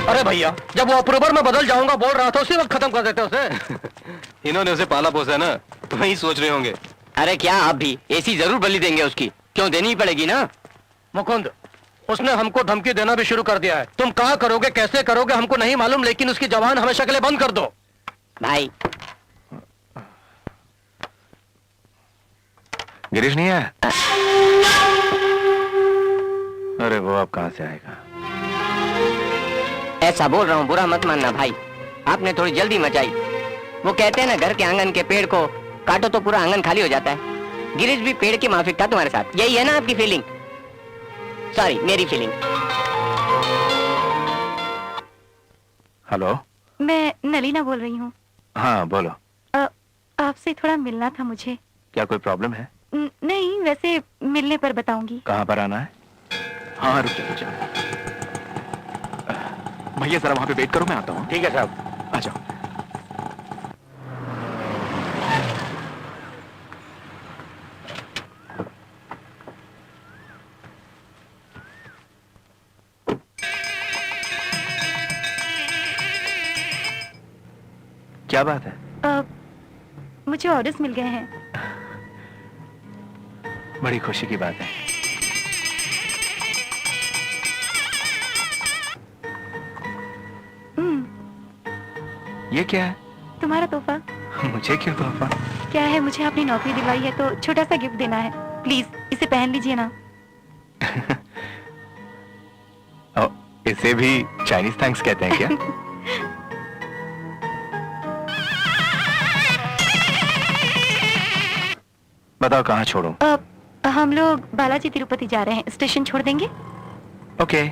अरे भैया, जब वो अक्टूबर में बदल जाऊंगा बोल रहा था, उसी वक्त खत्म कर देते उसे।
इन्होंने उसे पाला पोसा है ना, तो वही सोच रहे होंगे।
अरे क्या आप भी एसी जरूर बलि देंगे उसकी? क्यों, देनी ही पड़ेगी ना।
मुकुंद, उसने हमको धमकी देना भी शुरू कर दिया है। तुम क्या करोगे, कैसे करोगे हमको नहीं मालूम, लेकिन उसकी जबान हमेशा के लिए बंद कर दो।
भाई,
गिरीश नहीं है? अरे वो अब कहां से आएगा?
ऐसा बोल रहा हूँ, बुरा मत मानना भाई, आपने थोड़ी जल्दी मचाई। वो कहते हैं ना, घर के आंगन के पेड़ को काटो तो पूरा आंगन खाली हो जाता है। गिरीश भी पेड़ की माफिक था तुम्हारे साथ, यही है ना आपकी फीलिंग? सॉरी, मेरी फीलिंग।
हेलो,
मैं नलीना बोल रही हूँ।
हाँ बोलो।
आपसे थोड़ा मिलना था मुझे।
क्या कोई प्रॉब्लम है?
नहीं, वैसे मिलने पर बताऊंगी।
कहाँ पर आना है? हाँ रुक जाओ, भैया जरा वहां पे वेट करो, मैं आता हूँ।
ठीक है साहब,
आ जाओ। क्या बात है?
मुझे ऑर्डर्स मिल गए हैं।
बड़ी खुशी की बात है। ये क्या है?
तुम्हारा तोहफा।
मुझे क्यों तोहफा?
क्या है, मुझे अपनी नौकरी दिलवाई है तो छोटा सा गिफ्ट देना है। प्लीज इसे पहन लीजिए ना।
इसे भी चाइनीज थैंक्स कहते हैं क्या? बताओ कहाँ छोड़ूं?
हम लोग बालाजी तिरुपति जा रहे हैं, स्टेशन छोड़ देंगे?
ओके।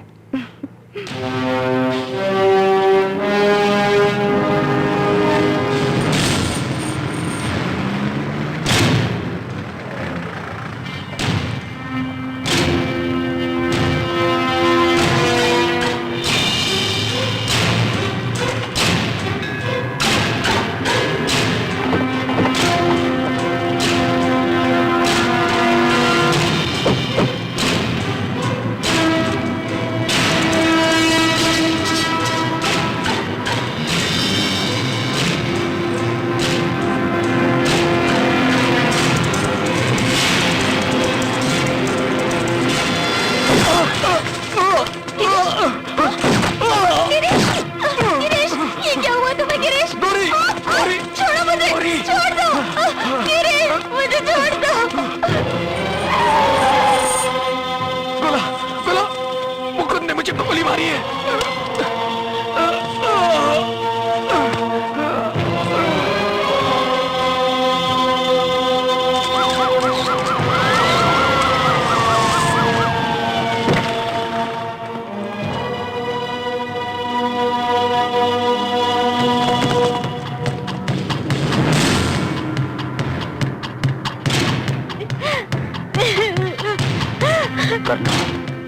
करना,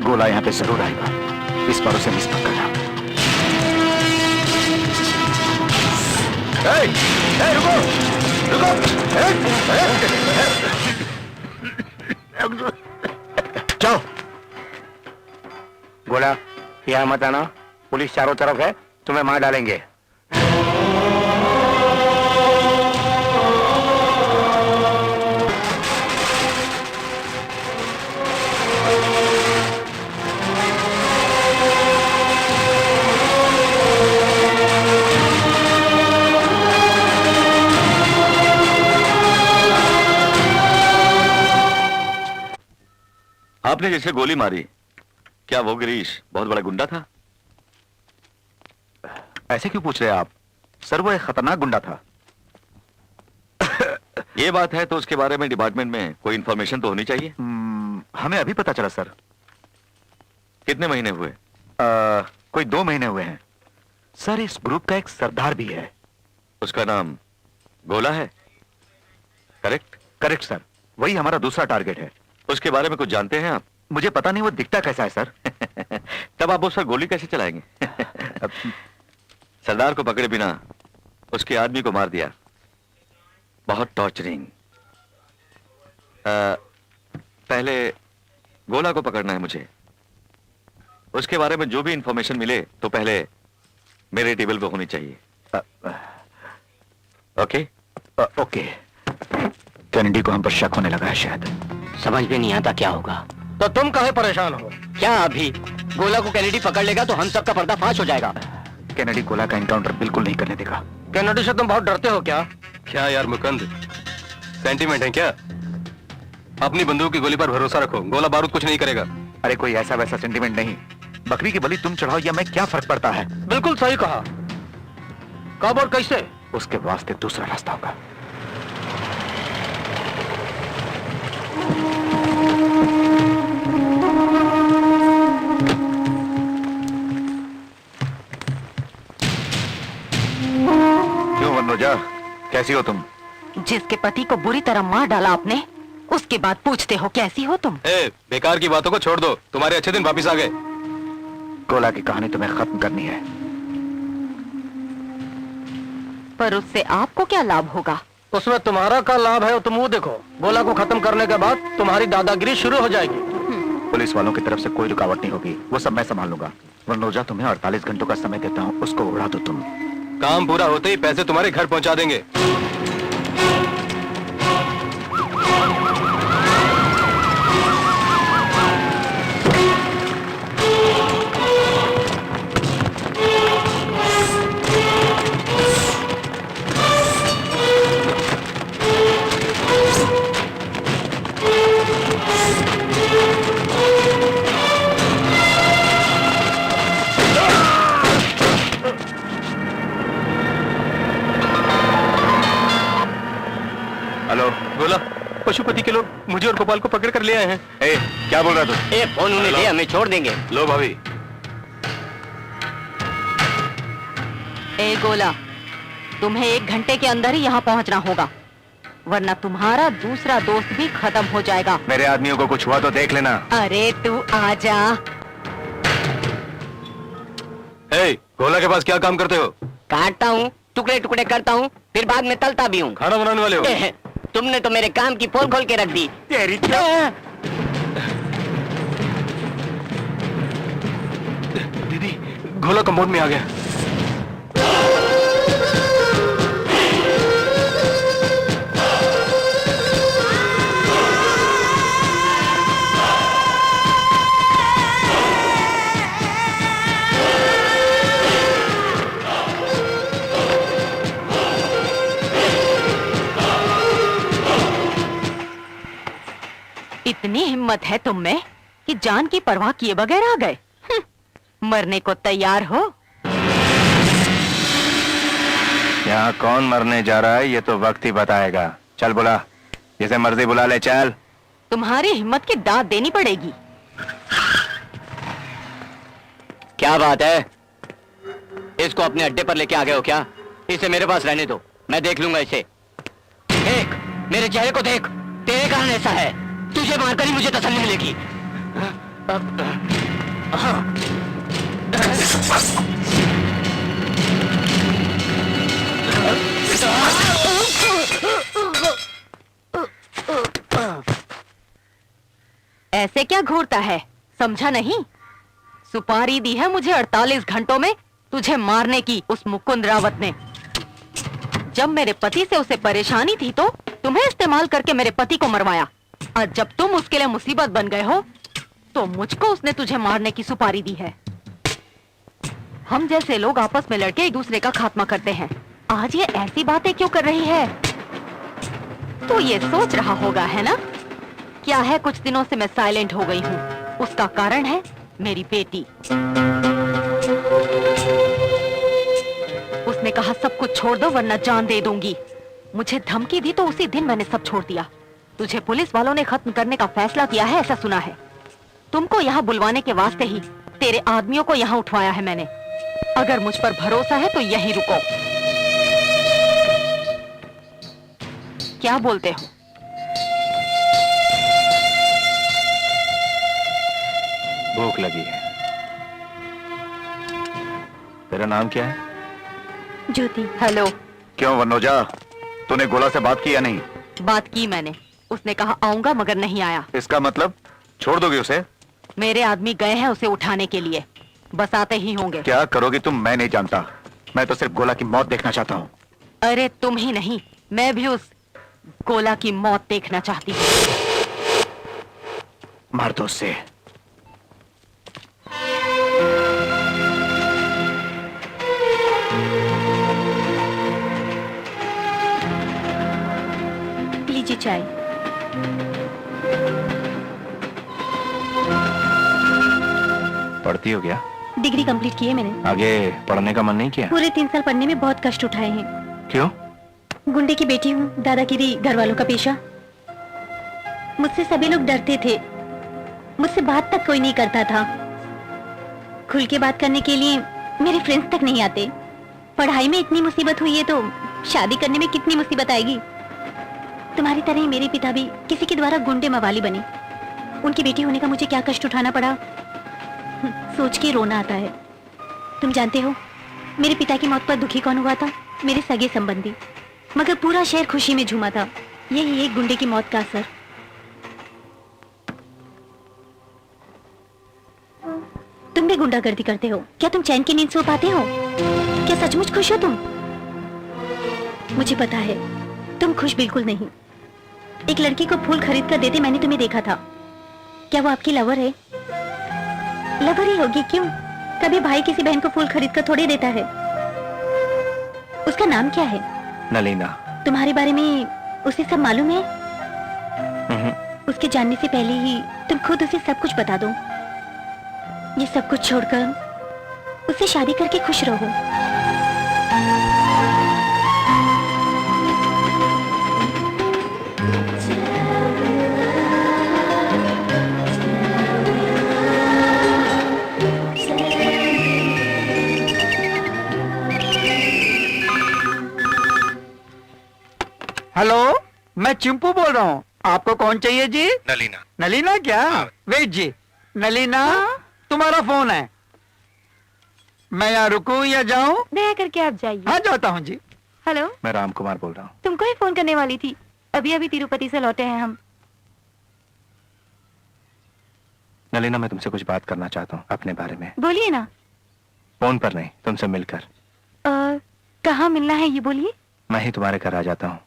गोला यहाँ पे जरूर आएगा, इस बार उसे मिस मत करना। रुको रुको, जाओ।
गोला, यहाँ मत आना, पुलिस चारों तरफ है, तुम्हें मार डालेंगे।
आपने जिसे गोली मारी, क्या वो गिरीश बहुत बड़ा गुंडा था? ऐसे क्यों पूछ रहे हैं आप? सर वो एक खतरनाक गुंडा था। ये बात है तो उसके बारे में डिपार्टमेंट में कोई इंफॉर्मेशन तो होनी चाहिए। हमें अभी पता चला सर। कितने महीने हुए? कोई 2 महीने हुए हैं सर। इस ग्रुप का एक सरदार भी है, उसका नाम गोला है। करेक्ट? करेक्ट सर, वही हमारा दूसरा टारगेट है। उसके बारे में कुछ जानते हैं आप? मुझे पता नहीं वो दिखता कैसा है सर। तब आप उस पर गोली कैसे चलाएंगे? सरदार को पकड़े बिना उसके आदमी को मार दिया, बहुत टॉर्चरिंग। पहले गोला को पकड़ना है मुझे। उसके बारे में जो भी इंफॉर्मेशन मिले तो पहले मेरे टेबल पे होनी चाहिए। ओके? ओके। कैनेडी को हम पर शक होने लगा है शायद।
समझ में नहीं आता क्या होगा।
तो तुम काहे परेशान हो?
क्या अभी गोला को कैनेडी पकड़ लेगा तो हम सबका पर्दाफाश हो जाएगा।
कैनेडी गोला का एनकाउंटर बिल्कुल नहीं करने देगा।
कैनेडी से तुम बहुत डरते हो क्या?
क्या यार मुकंद, सेंटीमेंट है क्या? अपनी बंदूक की गोली पर भरोसा रखो, गोला बारूद कुछ नहीं करेगा।
अरे कोई ऐसा वैसा सेंटीमेंट नहीं। बकरी की बलि तुम चढ़ाओ या मैं, क्या फर्क पड़ता है?
बिल्कुल सही कहा। कब और कैसे?
उसके वास्ते दूसरा रास्ता होगा। क्यों मनोजा, कैसी हो तुम?
जिसके पति को बुरी तरह मार डाला आपने, उसके बाद पूछते हो कैसी हो तुम?
बेकार की बातों को छोड़ दो, तुम्हारे अच्छे दिन वापिस आ गए।
गोला की कहानी तुम्हें खत्म करनी है।
पर उससे आपको क्या लाभ होगा?
उसमें तुम्हारा क्या लाभ है? तुम वो देखो, गोला को खत्म करने के बाद तुम्हारी दादागिरी शुरू हो जाएगी।
पुलिस वालों की तरफ से कोई रुकावट नहीं होगी, वो सब मैं संभाल लूंगा। मनोजा, तुम्हें 48 घंटों का समय देता हूँ, उसको उड़ा दो तुम।
काम पूरा होते ही पैसे तुम्हारे घर पहुंचा देंगे।
हेलो
गोला, पशुपति के लोग मुझे और गोपाल को पकड़ कर ले आए हैं।
क्या बोल रहा तू?
फोन उन्हें दे, हमें छोड़ देंगे।
लो भाभी।
ए गोला, तुम्हें 1 घंटे के अंदर ही यहाँ पहुँचना होगा, वरना तुम्हारा दूसरा दोस्त भी खत्म हो जाएगा।
मेरे आदमियों को कुछ हुआ तो देख लेना।
अरे तू आजा।
गोला के पास क्या काम करते हो?
काटता हूँ, टुकड़े टुकड़े करता हूँ, फिर बाद में तलता भी हूँ।
खाना बनाने वाले हो?
तुमने तो मेरे काम की पोल खोल के रख दी।
तेरी
दीदी, गोला कंपाउंड में आ गया।
इतनी हिम्मत है तुम में कि जान की परवाह किए बगैर आ गए। मरने को तैयार हो?
यहाँ कौन मरने जा रहा है ये तो वक्त ही बताएगा। चल बुला, जिसे मर्जी बुला ले, चल।
तुम्हारी हिम्मत की दाद देनी पड़ेगी।
क्या बात है? इसको अपने अड्डे पर लेके आ गए हो क्या? इसे मेरे पास रहने दो, मैं देख लूंगा इसे। देख, मेरे चेहरे को देख, तेरे कारण ऐसा है। तुझे मारकर ही मुझे तसल्ली मिलेगी।
ऐसे क्या घूरता है, समझा नहीं? सुपारी दी है मुझे 48 घंटों में तुझे मारने की उस मुकुंद रावत ने। जब मेरे पति से उसे परेशानी थी तो तुम्हें इस्तेमाल करके मेरे पति को मरवाया, और जब तुम उसके लिए मुसीबत बन गए हो तो मुझको उसने तुझे मारने की सुपारी दी है। हम जैसे लोग आपस में लड़के एक दूसरे का खात्मा करते हैं। आज ये ऐसी बातें क्यों कर रही है? तो ये सोच रहा होगा, है ना? क्या है, कुछ दिनों से मैं साइलेंट हो गई हूँ। उसका कारण है मेरी बेटी। उसने कहा सब कुछ छोड़ दो वरना जान दे दूंगी। मुझे धमकी दी तो उसी दिन मैंने सब छोड़ दिया। तुझे पुलिस वालों ने खत्म करने का फैसला किया है, ऐसा सुना है। तुमको यहाँ बुलवाने के वास्ते ही तेरे आदमियों को यहाँ उठवाया है मैंने। अगर मुझ पर भरोसा है तो यहीं रुको। क्या बोलते हो?
भूख लगी है। तेरा नाम क्या है?
ज्योति।
हेलो।
क्यों वनोजा, तूने गोला से बात की या नहीं?
बात की मैंने। उसने कहा आऊंगा मगर नहीं आया।
इसका मतलब छोड़ दोगे उसे?
मेरे आदमी गए हैं उसे उठाने के लिए, बस आते ही होंगे।
क्या करोगी तुम मैं नहीं जानता। मैं तो सिर्फ गोला की मौत देखना चाहता हूँ।
अरे तुम ही नहीं, मैं भी उस गोला की मौत देखना चाहती हूँ।
मार दो उससे।
लीजिए चाय।
पढ़ती हो क्या?
डिग्री कंप्लीट की है मैंने।
आगे पढ़ने का मन नहीं किया?
पूरे 3 साल पढ़ने में बहुत कष्ट उठाए हैं।
क्यों?
गुंडे की बेटी हूँ, दादागिरी घर वालों का पेशा। मुझसे सभी लोग डरते थे, मुझसे बात तक कोई नहीं करता था। खुल के बात करने के लिए मेरे फ्रेंड्स तक नहीं आते। पढ़ाई में इतनी मुसीबत हुई है तो शादी करने में कितनी मुसीबत आएगी। तुम्हारी तरह ही मेरे पिता भी किसी के द्वारा गुंडे मवाली बने। उनकी बेटी होने का मुझे क्या कष्ट उठाना पड़ा, सोच के रोना आता है। तुम जानते हो मेरे पिता की मौत पर दुखी कौन हुआ था? मेरे सगे संबंधी। मगर पूरा शहर खुशी में झूमा था। यही एक गुंडे की मौत का असर। तुम भी गुंडागर्दी करते हो क्या? तुम चैन की नींद सो पाते हो क्या? सचमुच खुश हो तुम? मुझे पता है तुम खुश बिल्कुल नहीं। एक लड़की को फूल खरीद कर देते मैंने तुम्हें देखा था। क्या वो आपकी लवर है? लवर ही होगी, क्यों? कभी भाई किसी बहन को फूल खरीद कर थोड़े देता है। उसका नाम क्या है?
नलीना।
तुम्हारे बारे में उसे सब मालूम है? उसके जानने से पहले ही तुम खुद उसे सब कुछ बता दो। ये सब कुछ छोड़कर उससे शादी करके खुश रहो।
हेलो, मैं चिंपू बोल रहा हूँ। आपको कौन चाहिए जी?
नलीना।
नलीना क्या? वेट जी। नलीना, तुम्हारा फोन है। मैं यहाँ रुकूं या जाऊं?
दया करके आप जाइए।
हाँ जाता हूँ जी।
हेलो,
मैं राम कुमार बोल रहा हूँ।
तुमको ही फोन करने वाली थी। अभी अभी तिरुपति से लौटे हैं हम।
नलीना, मैं तुमसे कुछ बात करना चाहता हूँ अपने बारे में।
बोलिए ना।
फोन पर नहीं, तुमसे मिलकर।
कहाँ मिलना है ये बोलिए।
मैं ही तुम्हारे घर आ जाता हूँ।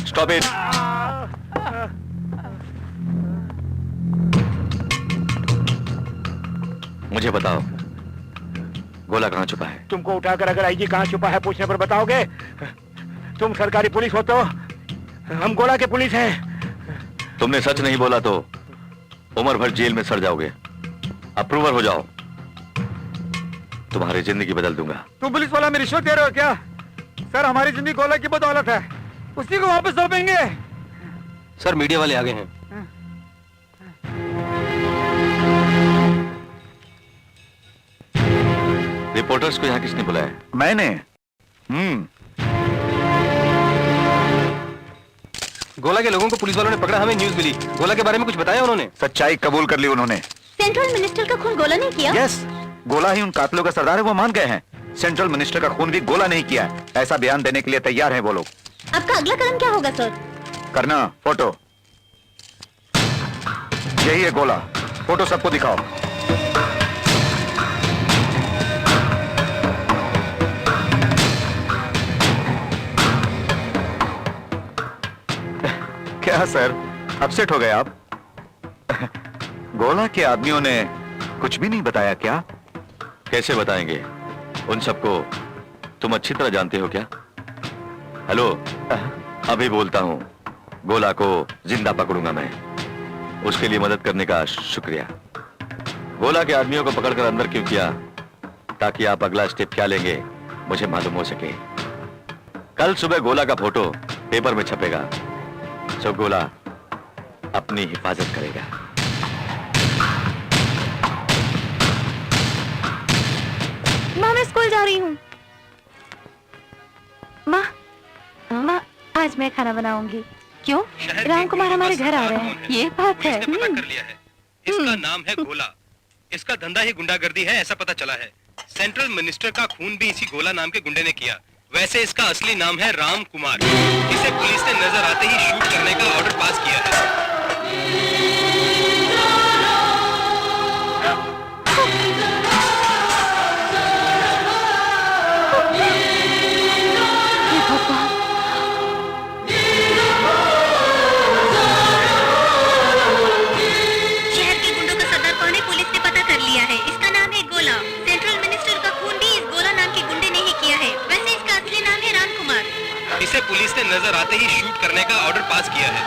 Stop it. मुझे बताओ, गोला कहाँ छुपा है?
तुमको उठाकर अगर आईजी कहाँ छुपा है पूछने पर बताओगे? तुम सरकारी पुलिस हो तो हम गोला के पुलिस हैं।
तुमने सच नहीं बोला तो उम्र भर जेल में सड़ जाओगे। अप्रूवर हो जाओ, तुम्हारी जिंदगी बदल दूंगा।
तुम पुलिस वाला में रिश्वत दे रहे हो क्या? सर, हमारी जिंदगी गोला की बदौलत है, उसी को वापस सौंपेंगे।
सर, मीडिया वाले आ गए हैं।
रिपोर्टर्स को यहाँ किसने बुलाया? मैंने।
गोला के लोगों को पुलिस वालों ने पकड़ा, हमें न्यूज मिली। गोला के बारे में कुछ बताया उन्होंने?
सच्चाई कबूल कर ली उन्होंने।
सेंट्रल मिनिस्टर का खून गोला नहीं किया?
यस, गोला ही उन कातिलों का सरदार है, वो मान गए हैं। सेंट्रल मिनिस्टर का खून भी गोला नहीं किया है, ऐसा बयान देने के लिए तैयार हैं वो लोग।
आपका अगला कदम क्या होगा सर?
करना फोटो। यही है गोला, फोटो सबको दिखाओ। क्या सर, अपसेट हो गए आप? गोला के आदमियों ने कुछ भी नहीं बताया क्या? कैसे बताएंगे? उन सबको तुम अच्छी तरह जानते हो क्या? हेलो, अभी बोलता हूं, गोला को जिंदा पकड़ूंगा मैं। उसके लिए मदद करने का शुक्रिया। गोला के आदमियों को पकड़कर अंदर क्यों किया? ताकि आप अगला स्टेप क्या लेंगे मुझे मालूम हो सके। कल सुबह गोला का फोटो पेपर में छपेगा, सो गोला अपनी हिफाजत करेगा।
माँ मैं स्कूल जा रही हूँ। माँ आज मैं खाना बनाऊंगी।
क्यों?
राम कुमार हमारे घर आ रहे हैं।
ये बात है।
पता कर लिया है, इसका नाम है गोला। इसका धंधा ही गुंडागर्दी है, ऐसा पता चला है। सेंट्रल मिनिस्टर का खून भी इसी गोला नाम के गुंडे ने किया। वैसे इसका असली नाम है राम कुमार। इसे पुलिस ने नजर आते ही शूट करने का ऑर्डर पास किया है।
शहर के गुंडों का सरदार कौन है पुलिस ने पता कर लिया है। इसका नाम है गोला। सेंट्रल मिनिस्टर का खून भी इस गोला नाम के गुंडे ने ही किया है। वैसे इसका असली नाम है राम कुमार।
इसे पुलिस ने नजर आते ही शूट करने का ऑर्डर पास किया है।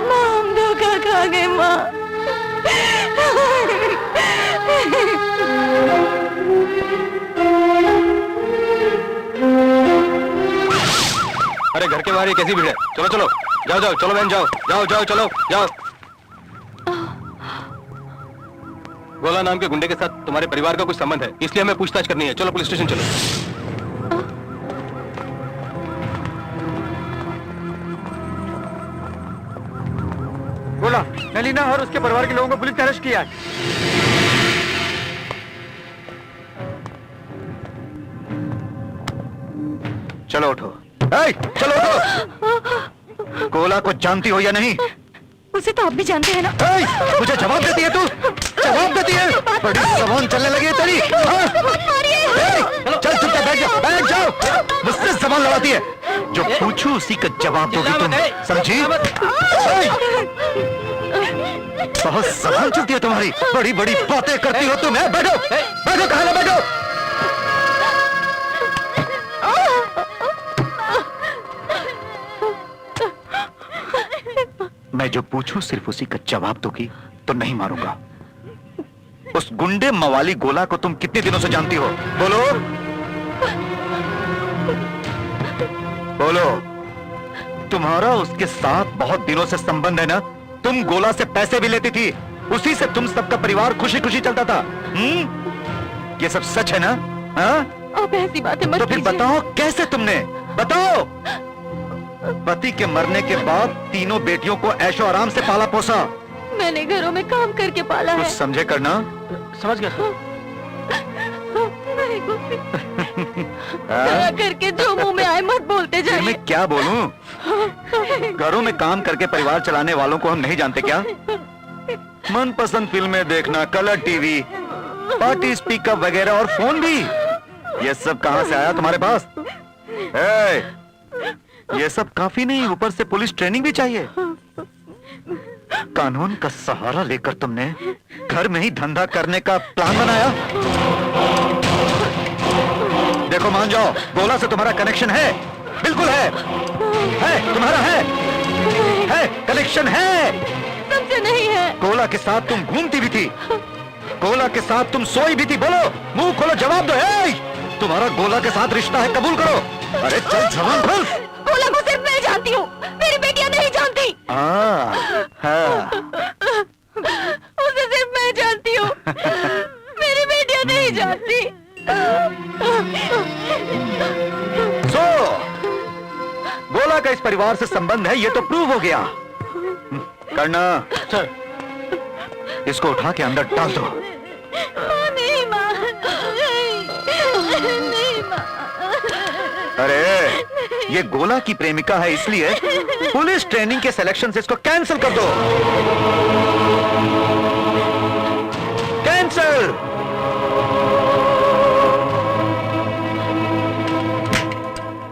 माँ हम धोखा खा गए माँ।
अरे घर के बाहर ये कैसी भीड़ है? चलो चलो, जाओ जाओ, चलो बहन, जाओ जाओ जाओ, चलो जाओ। गोला नाम के गुंडे के साथ तुम्हारे परिवार का कुछ संबंध है, इसलिए हमें पूछताछ करनी है। चलो पुलिस स्टेशन चलो।
गोला, नलीना और उसके परिवार के लोगों को पुलिस ने अरेस्ट किया है।
चलो उठो। चलो उठो। गोला को जानती हो या नहीं?
उसे तो आप भी जानते हैं ना।
मुझे जवाब देती है तू? जवाब देती है? बड़ी जबान चलने लगी है तेरी। चल चुपचाप बैठ जाओ, बैठ जाओ। मुझसे जबान लड़ाती है। जो पूछूं उसी का जवाब दोगी तुम, समझी? बहुत जबान चलती है तुम्हारी, बड़ी बड़ी बातें करती हो तुम। बैठो बैठो, कहाँ ना बैठो। मैं जो पूछूं सिर्फ उसी का जवाब दोगी तो नहीं मारूंगा। उस गुंडे मवाली गोला को तुम कितने दिनों से जानती हो? बोलो बोलो। तुम्हारा उसके साथ बहुत दिनों से संबंध है ना? तुम गोला से पैसे भी लेती थी, उसी से तुम सबका परिवार खुशी खुशी चलता था। ये सब सच है ना? हाँ?
आप ऐसी बातें मत
तो फिर
कीजिए।
बताओ कैसे तुमने? बताओ। पति के मरने के बाद तीनों बेटियों को ऐशो आराम से पाला पोसा।
मैंने घरों में काम करके पाला
कुछ
है।
समझे करना?
समझ गया।
दया करके जो मुंह में आए मत बोलते
फिर
जाइए।
मैं क्या बोलूं? घरों में काम करके परिवार चलाने वालों को हम नहीं जानते क्या? मनपसंद फिल्में देखना, कलर टीवी, पार्टी स्पीकर वगैरह और फोन भी, ये सब कहां से आया तुम्हारे पास? ये सब काफी नहीं, ऊपर से पुलिस ट्रेनिंग भी चाहिए। कानून का सहारा लेकर तुमने घर में ही धंधा करने का प्लान बनाया। देखो मान जाओ, गोला से तुम्हारा कनेक्शन है, बिल्कुल है तुम्हारा है कनेक्शन है।
सबसे नहीं है।
गोला के साथ तुम घूमती भी थी, गोला के साथ तुम सोई भी थी। बोलो, मुंह खोलो, जवाब दो। हे! तुम्हारा गोला के साथ रिश्ता है, कबूल करो। अरे चल जवान खोल।
गोला को सिर्फ मैं जानती हूँ, मेरी बेटियां नहीं जानती।
हाँ,
उसे सिर्फ मैं जानती हूँ, मेरी बेटियां नहीं जानती।
सो गोला का इस परिवार से संबंध है, ये तो प्रूव हो गया। करना
सर,
इसको उठा के अंदर डाल दो।
नहीं माँ, नहीं माँ।
अरे ये गोला की प्रेमिका है, इसलिए पुलिस ट्रेनिंग के सिलेक्शन से इसको कैंसिल कर दो। कैंसिल।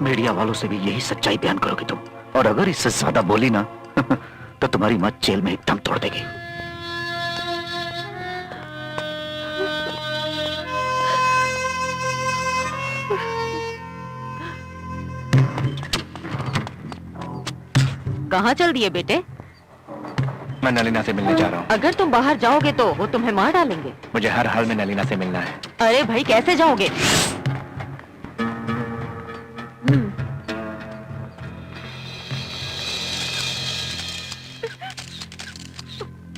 मीडिया वालों से भी यही सच्चाई बयान करोगे तुम, और अगर इससे ज्यादा बोली ना तो तुम्हारी मां जेल में एकदम तोड़ देगी।
कहाँ चल दिए बेटे?
मैं नलीना से मिलने जा रहा हूँ।
अगर तुम बाहर जाओगे तो वो तुम्हें मार डालेंगे।
मुझे हर हाल में नलीना से मिलना है।
अरे भाई कैसे जाओगे?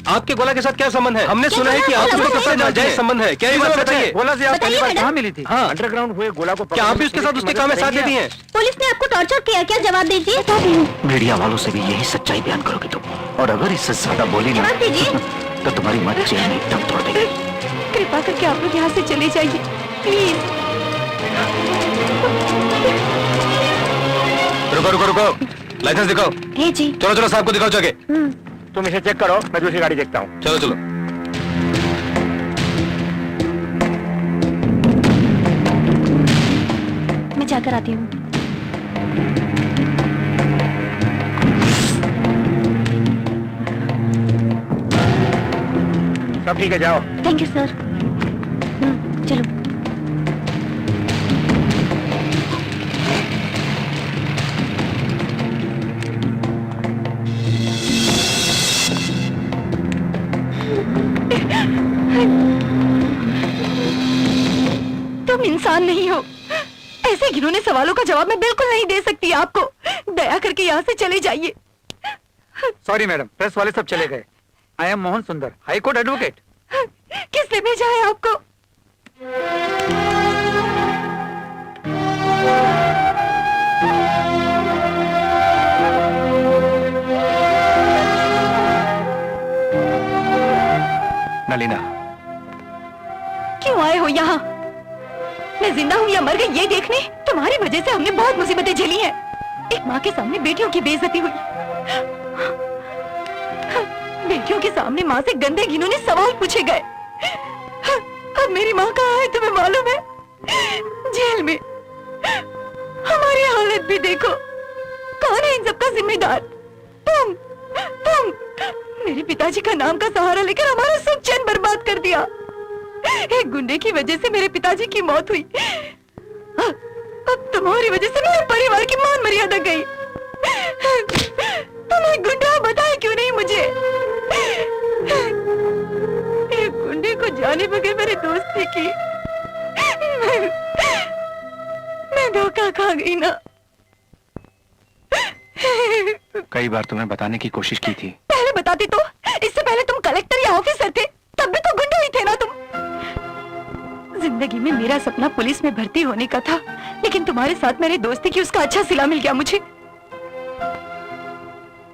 आपके गोला के साथ क्या संबंध है? हमने सुना है कि आप उसके कपड़े नाजायज संबंध है, क्या ये बात बताइए?
गोला से आप पहली बार कहाँ मिली थी?
हाँ,
अंडरग्राउंड हुए गोला को
क्या आप भी उसके साथ उसके काम में साथ देती हैं?
पुलिस ने आपको टॉर्चर किया क्या? जवाब दीजिए।
मीडिया वालों से भी यही सच्चाई बयान करोगे तुम, और अगर इससे ज्यादा बोली ना
जवाब दीजिए।
तो तुम्हारी मां जेल में एकदम तोड़ देगी।
कृपा करके आप लोग यहाँ से चले जाइए प्लीज।
रुको रुको रुको, लाइसेंस दिखाओ।
हे जी।
चलो चलो, साहब को दिखाओ जाके।
तुम इसे चेक करो, मैं दूसरी गाड़ी देखता हूँ।
चलो चलो।
मैं जाकर आती हूँ।
सब ठीक है, जाओ।
Thank you sir. चलो। तुम इंसान नहीं हो, ऐसे घिनौने सवालों का जवाब मैं बिल्कुल नहीं दे सकती आपको। दया करके यहाँ से चले जाइए।
सॉरी मैडम, प्रेस वाले सब चले गए। आई एम मोहन सुंदर, हाई कोर्ट एडवोकेट।
किसने भेजा है आपको?
नलीना,
क्यों आए हो यहाँ? मैं जिंदा हूँ या मर गई ये देखने? तुम्हारी वजह से हमने बहुत मुसीबतें झेली हैं। एक माँ के सामने बेटियों की बेइज्जती हुई, बेटियों के सामने माँ से गंदे घिनौने सवाल पूछे गए। अब मेरी माँ कहाँ है तुम्हें मालूम है? जेल में। हमारी हालत भी देखो। कौन है इन सबका जिम्मेदार? तुम। मेरे पिताजी का नाम का सहारा लेकर हमारा सुख चैन बर्बाद कर दिया। एक गुंडे की वजह से मेरे पिताजी की मौत हुई। अब तुम्हारी वजह से मेरे परिवार की मान मर्यादा गई। तुम एक गुंडा हो, बताए क्यों नहीं मुझे? एक गुंडे को जाने बगैर मेरी दोस्ती की। मैं धोखा खा गई ना।
कई बार तुम्हें बताने की कोशिश की थी।
पहले बताती तो। इससे पहले तुम कलेक्टर या ऑफिसर थे, तब भी तो गुंडा ही थे ना तुम। जिंदगी में मेरा सपना पुलिस में भर्ती होने का था, लेकिन तुम्हारे साथ मेरी दोस्ती की उसका अच्छा सिला मिल गया मुझे।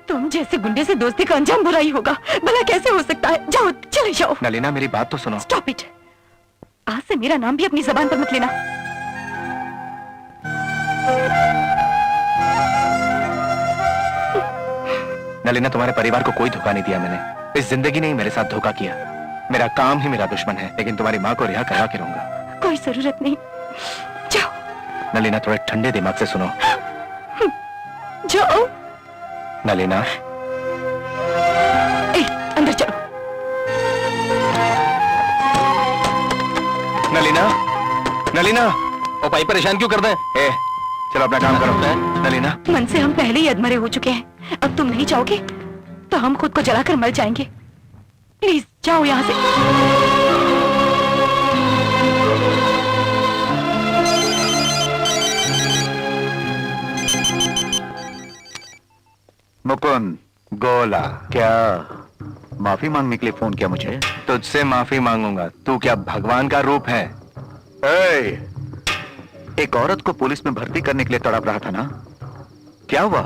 तुम जैसे गुंडे से दोस्ती का अंजाम बुरा ही होगा। भला कैसे हो सकता है? जाओ, चले जाओ।
नलीना, मेरी बात तो सुनो।
Stop it. आज से मेरा नाम भी अपनी जबान पर मत लेना।
नलीना, तुम्हारे परिवार को कोई धोखा नहीं दिया मैंने। इस जिंदगी ने ही मेरे साथ धोखा किया। मेरा काम ही मेरा दुश्मन है, लेकिन तुम्हारी माँ को रिहा करवा के रहूंगा।
कोई जरूरत नहीं, जाओ।
नलीना, थोड़े ठंडे दिमाग से सुनो।
जाओ।
नलीना,
अंदर चलो।
नलीना, नलीना,
और भाई परेशान क्यों कर दें?
चलो अपना काम करो। नलीना,
मन से हम पहले ही अधमरे हो चुके हैं। अब तुम नहीं जाओगे तो हम खुद को जलाकर मर जाएंगे। प्लीज जाओ यहाँ से।
मुकुंद, गोला, क्या माफी मांगने के लिए फोन किया मुझे? तुझसे माफी मांगूंगा, तू क्या भगवान का रूप है? एक औरत को पुलिस में भर्ती करने के लिए तड़प रहा था ना, क्या हुआ?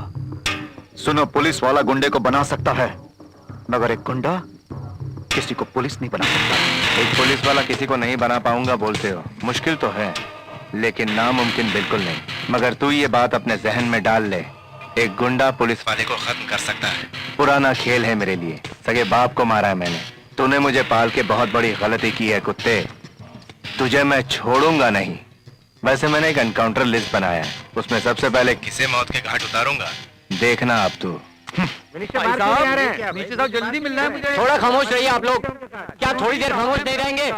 सुनो, पुलिस वाला गुंडे को बना सकता है, मगर एक गुंडा किसी को पुलिस नहीं बना सकता। एक पुलिस वाला किसी को नहीं बना पाऊंगा बोलते हो? मुश्किल तो है, लेकिन नामुमकिन बिल्कुल नहीं। मगर तू ये बात अपने जहन में डाल ले, एक गुंडा पुलिस वाले को खत्म कर सकता है। पुराना खेल है मेरे लिए, सगे बाप को मारा है मैंने। तूने मुझे पाल के बहुत बड़ी गलती की है कुत्ते, तुझे मैं छोड़ूंगा नहीं। वैसे मैंने एक एनकाउंटर लिस्ट बनाया है, उसमें सबसे पहले किसे मौत के घाट उतारूंगा, देखना आप तू।
जल्दी मिलना है मुझे।
थोड़ा खामोश रहिए आप लोग। क्या थोड़ी देर खामोश नहीं रहेंगे?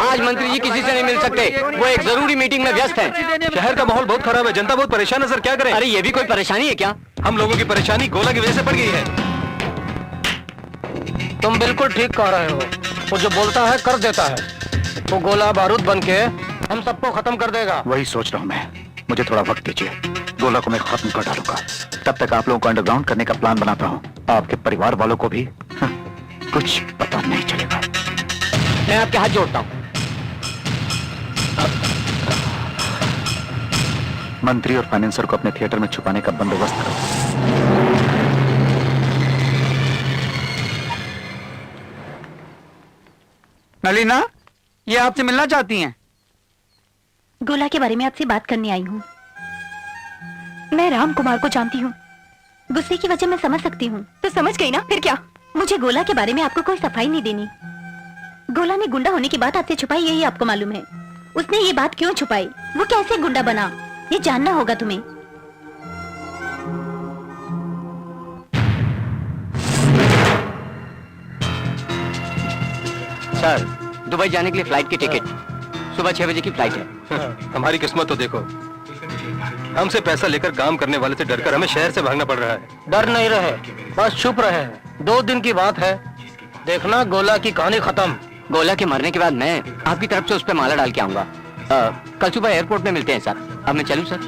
आज मंत्री जी किसी से नहीं मिल सकते, वो एक जरूरी मीटिंग में व्यस्त हैं।
शहर का माहौल बहुत खराब है, जनता बहुत परेशान है सर, क्या करें?
अरे ये भी कोई परेशानी है क्या?
हम लोगों की परेशानी गोला की वजह से बढ़ गई है।
तुम बिल्कुल ठीक कह रहे हो, वो जो बोलता है कर देता है। वो गोला बारूद बन के हम सबको खत्म कर देगा।
वही सोच रहा हूँ मैं, मुझे थोड़ा वक्त दीजिए, गोला को मैं खत्म कर डालूंगा। तब तक आप लोगों को अंडरग्राउंड करने का प्लान बनाता हूँ, आपके परिवार वालों को भी कुछ पता नहीं चलेगा।
मैं आपके हाथ जोड़ता हूँ।
मंत्री और फाइनेंसर को अपने थिएटर में छुपाने का बंदोबस्त करो।
नलीना, ये आपसे मिलना चाहती हैं।
गोला के बारे में आपसे बात करने आई हूँ। मैं राम कुमार को जानती हूँ। गुस्से की वजह मैं समझ सकती हूँ। तो समझ गई ना, फिर क्या? मुझे गोला के बारे में आपको कोई सफाई नहीं देनी। गोला ने गुंडा होने की बात आपसे छुपाई, यही आपको मालूम है। उसने ये बात क्यों छुपाई, वो कैसे गुंडा बना, ये जानना होगा तुम्हें।
सर, दुबई जाने के लिए फ्लाइट की टिकट, सुबह 6 बजे की फ्लाइट है।
हमारी किस्मत तो देखो, हमसे पैसा लेकर काम करने वाले से डरकर हमें शहर से भागना पड़ रहा है।
डर नहीं रहे, बस चुप रहे। 2 दिन की बात है, देखना गोला की कहानी खत्म।
गोला के मरने के बाद मैं आपकी तरफ से उस पर माला डाल के आऊंगा। कल सुबह एयरपोर्ट में मिलते हैं सर। अब मैं चलूं सर?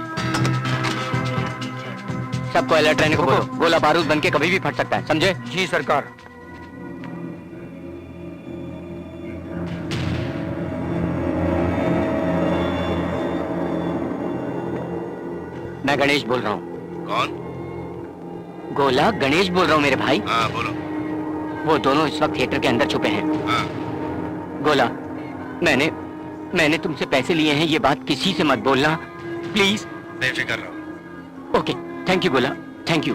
सबको अलर्ट रहने को बोलो, गोला बारूद बन के कभी भी फट सकता है, समझे?
जी सरकार।
मैं गणेश बोल रहा हूँ।
कौन?
गोला, गणेश बोल रहा हूँ मेरे भाई।
हाँ बोलो।
वो दोनों इस वक्त थिएटर के अंदर छुपे हैं।
हाँ।
गोला, मैंने तुमसे पैसे लिए हैं, ये बात किसी से मत बोलना प्लीज।
बेफिक्र रहो।
ओके, थैंक यू गोला, थैंक यू।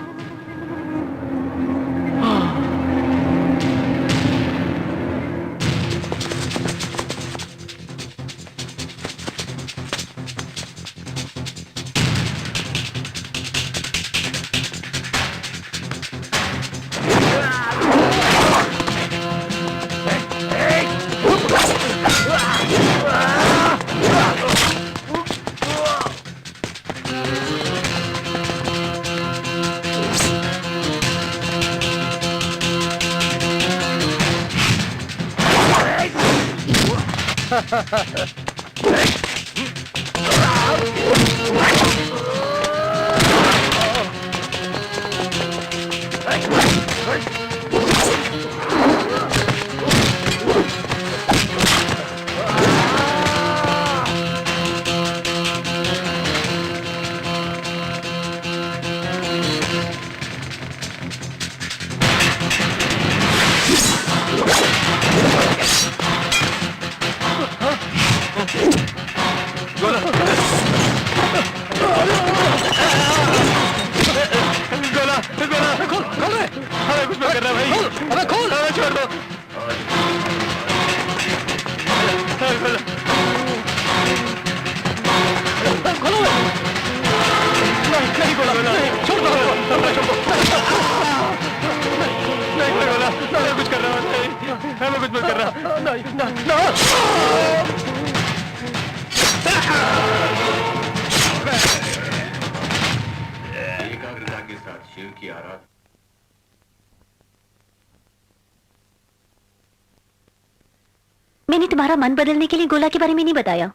मैंने तुम्हारा मन बदलने के लिए गोला के बारे में नहीं बताया।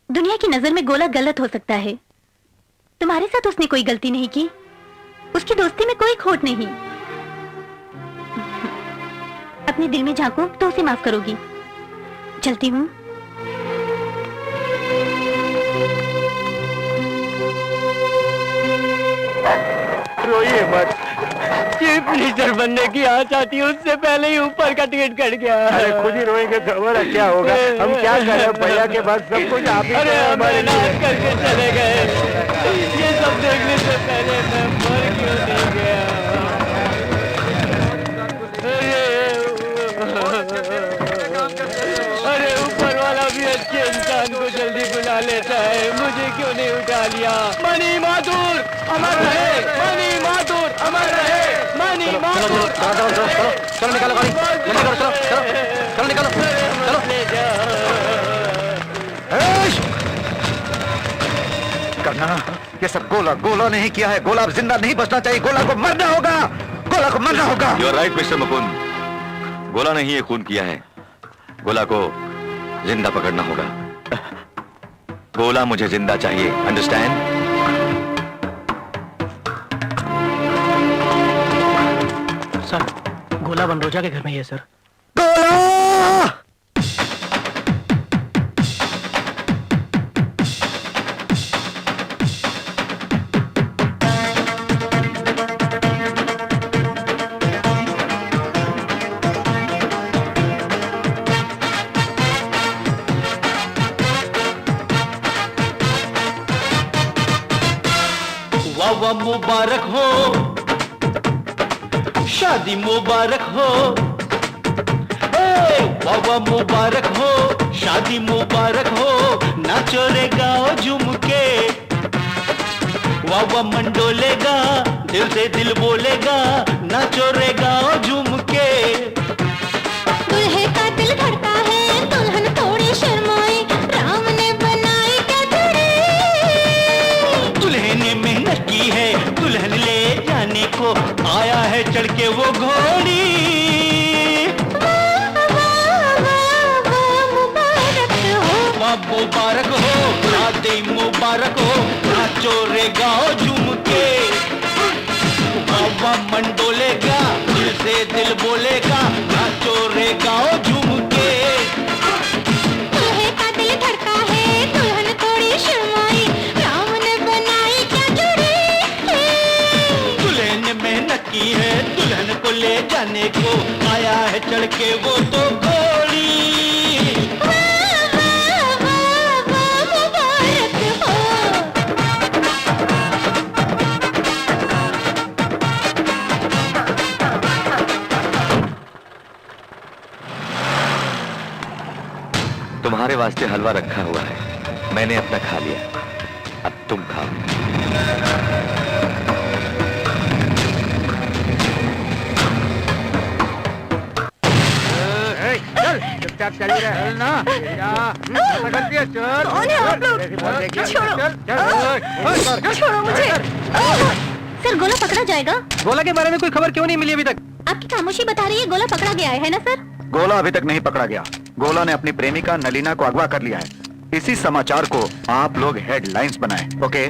दुनिया की नजर में गोला गलत हो सकता है। तुम्हारे साथ उसने कोई गलती नहीं की, उसकी दोस्ती में कोई खोट नहीं। अपने दिल में झांको तो उसे माफ करोगी। चलती हूँ।
रोइए मत। चीफ मिनिस्टर बनने की आस आती है, उससे पहले ही ऊपर का टिकट कट गया।
अरे खुद ही रोएंगे तो हमारा क्या होगा? हम क्या करें? भैया के बाद सब कुछ आप ही
अरे
करें
हमारे
हमारे
नाश
लिए।
करके चले गए। ये सब देखने से पहले मैं मर क्यों नहीं गया? अरे ऊपर वाला भी अच्छे इंसान को जल्दी बुला लेता है, मुझे क्यों नहीं उठा लिया? मनी माथुर अमर रहे, मनी माथुर अमर रहे, मनी माथुर।
चलो निकालो गाड़ी, जल्दी करो, चलो चलो चलो निकालो, चलो। करना ये सब गोला गोला नहीं किया है। गोला अब जिंदा नहीं बचना चाहिए, गोला को मरना होगा, गोला को मरना होगा।
You are right mister Mukund, गोला नहीं ये खून किया है, गोला को जिंदा पकड़ना होगा। गोला मुझे जिंदा चाहिए, अंडरस्टैंड?
सर, गोला बनरोजा के घर में ही है सर।
गोला!
वाह मुबारक हो, शादी मुबारक हो, वाह मुबारक हो, शादी मुबारक हो, नाचो रे गाओ झूम के, वाह मंडोलेगा, दिल से दिल बोलेगा, नाचो रे गाओ झूम के।
दुल्हे का दिल धड़का है, दुल्हन थोड़ी शर्माई, राम ने बनाई क्या जोड़ी।
दुल्हे ने मेहनत की है, दुल्हन ले जाने को आया है चढ़ के वो घोड़ी। मुबारक हो, शादी मुबारक हो, नाचो रे गाओ झूम के, बाबा मंडोलेगा, दिल से दिल बोलेगा, नाचो रे गाओ झूम के।
दुल्हे का दिल धड़का है, दुल्हन थोड़ी शर्माई, राम ने बनाई क्या जोड़ी।
दुल्हे ने मेहनत की है, दुल्हन को ले जाने को आया है चढ़ के वो तो घोड़ी।
तुम्हारे वास्ते हलवा रखा हुआ है, मैंने अपना खा लिया, अब तुम खाओ।
चल चुपचाप चली रहे ना।
कौन है आप लोग? छोड़ो, छोड़ो मुझे।
सर, गोला पकड़ा जाएगा?
गोला के बारे में कोई खबर क्यों नहीं मिली अभी तक?
आपकी खामोशी बता रही है गोला पकड़ा गया है ना सर?
गोला अभी तक नहीं पकड़ा गया। गोला ने अपनी प्रेमिका नलीना को अगवा कर लिया है। इसी समाचार को आप लोग हेडलाइंस बनाएं, ओके?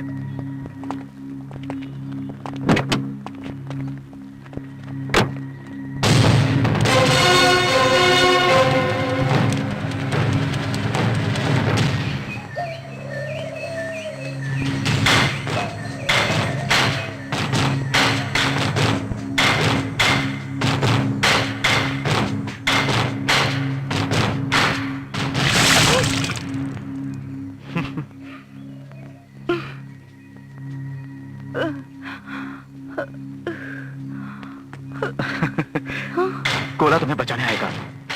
गोला तुम्हें बचाने आएगा,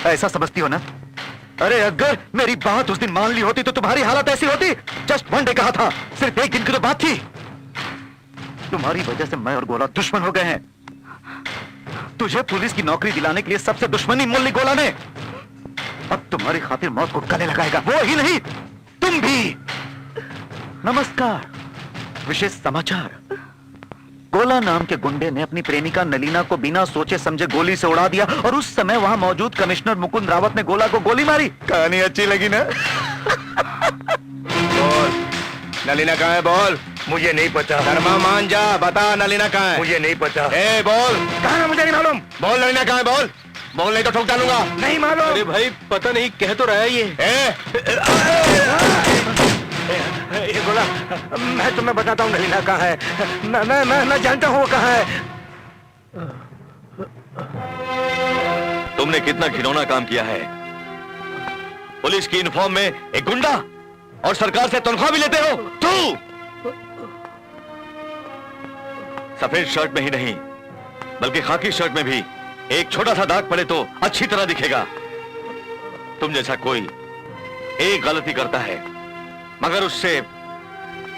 ऐसा समझती हो ना? अरे अगर मेरी बात उस दिन मान ली होती तो तुम्हारी हालत ऐसी होती? जस्ट वन डे कहा था, सिर्फ एक दिन की तो बात थी। तुम्हारी वजह से मैं और गोला दुश्मन हो गए हैं। तुझे पुलिस की नौकरी दिलाने के लिए सबसे दुश्मनी मोल ली गोला ने। अब तुम्हारी खातिर मौत को गले लगाएगा। वो ही नहीं, तुम भी। नमस्कार, विशेष समाचार।
गोला नाम के गुंडे ने अपनी प्रेमिका नलीना को बिना सोचे समझे गोली से उड़ा दिया और उस समय वहां मौजूद कमिश्नर मुकुंद रावत ने गोला को गोली मारी। कहानी अच्छी लगी ना? बोल, नलीना कहाँ है? बोल। मुझे नहीं पता। शर्मा मान जा, बता नलीना कहाँ है? मुझे नहीं पता। ए बोल। कहाँ है मुझे नहीं मालूम। बोल नलीना कहाँ है? बोल। बोल नहीं तो ठोक डालूंगा। नहीं मालूम।
अरे भाई पता नहीं, कह तो रहा है ये।
ये गोला, मैं तुम्हें बताता हूँ नलीना कहाँ है। मैं जानता हूँ वो कहाँ है। तुमने कितना घिनौना काम किया है। पुलिस की यूनिफॉर्म में एक गुंडा और सरकार से तनख्वाह भी लेते हो। तू सफेद शर्ट में ही नहीं बल्कि खाकी शर्ट में भी एक छोटा सा दाग पड़े तो अच्छी तरह दिखेगा। तुम जैसा कोई एक गलती करता है मगर उससे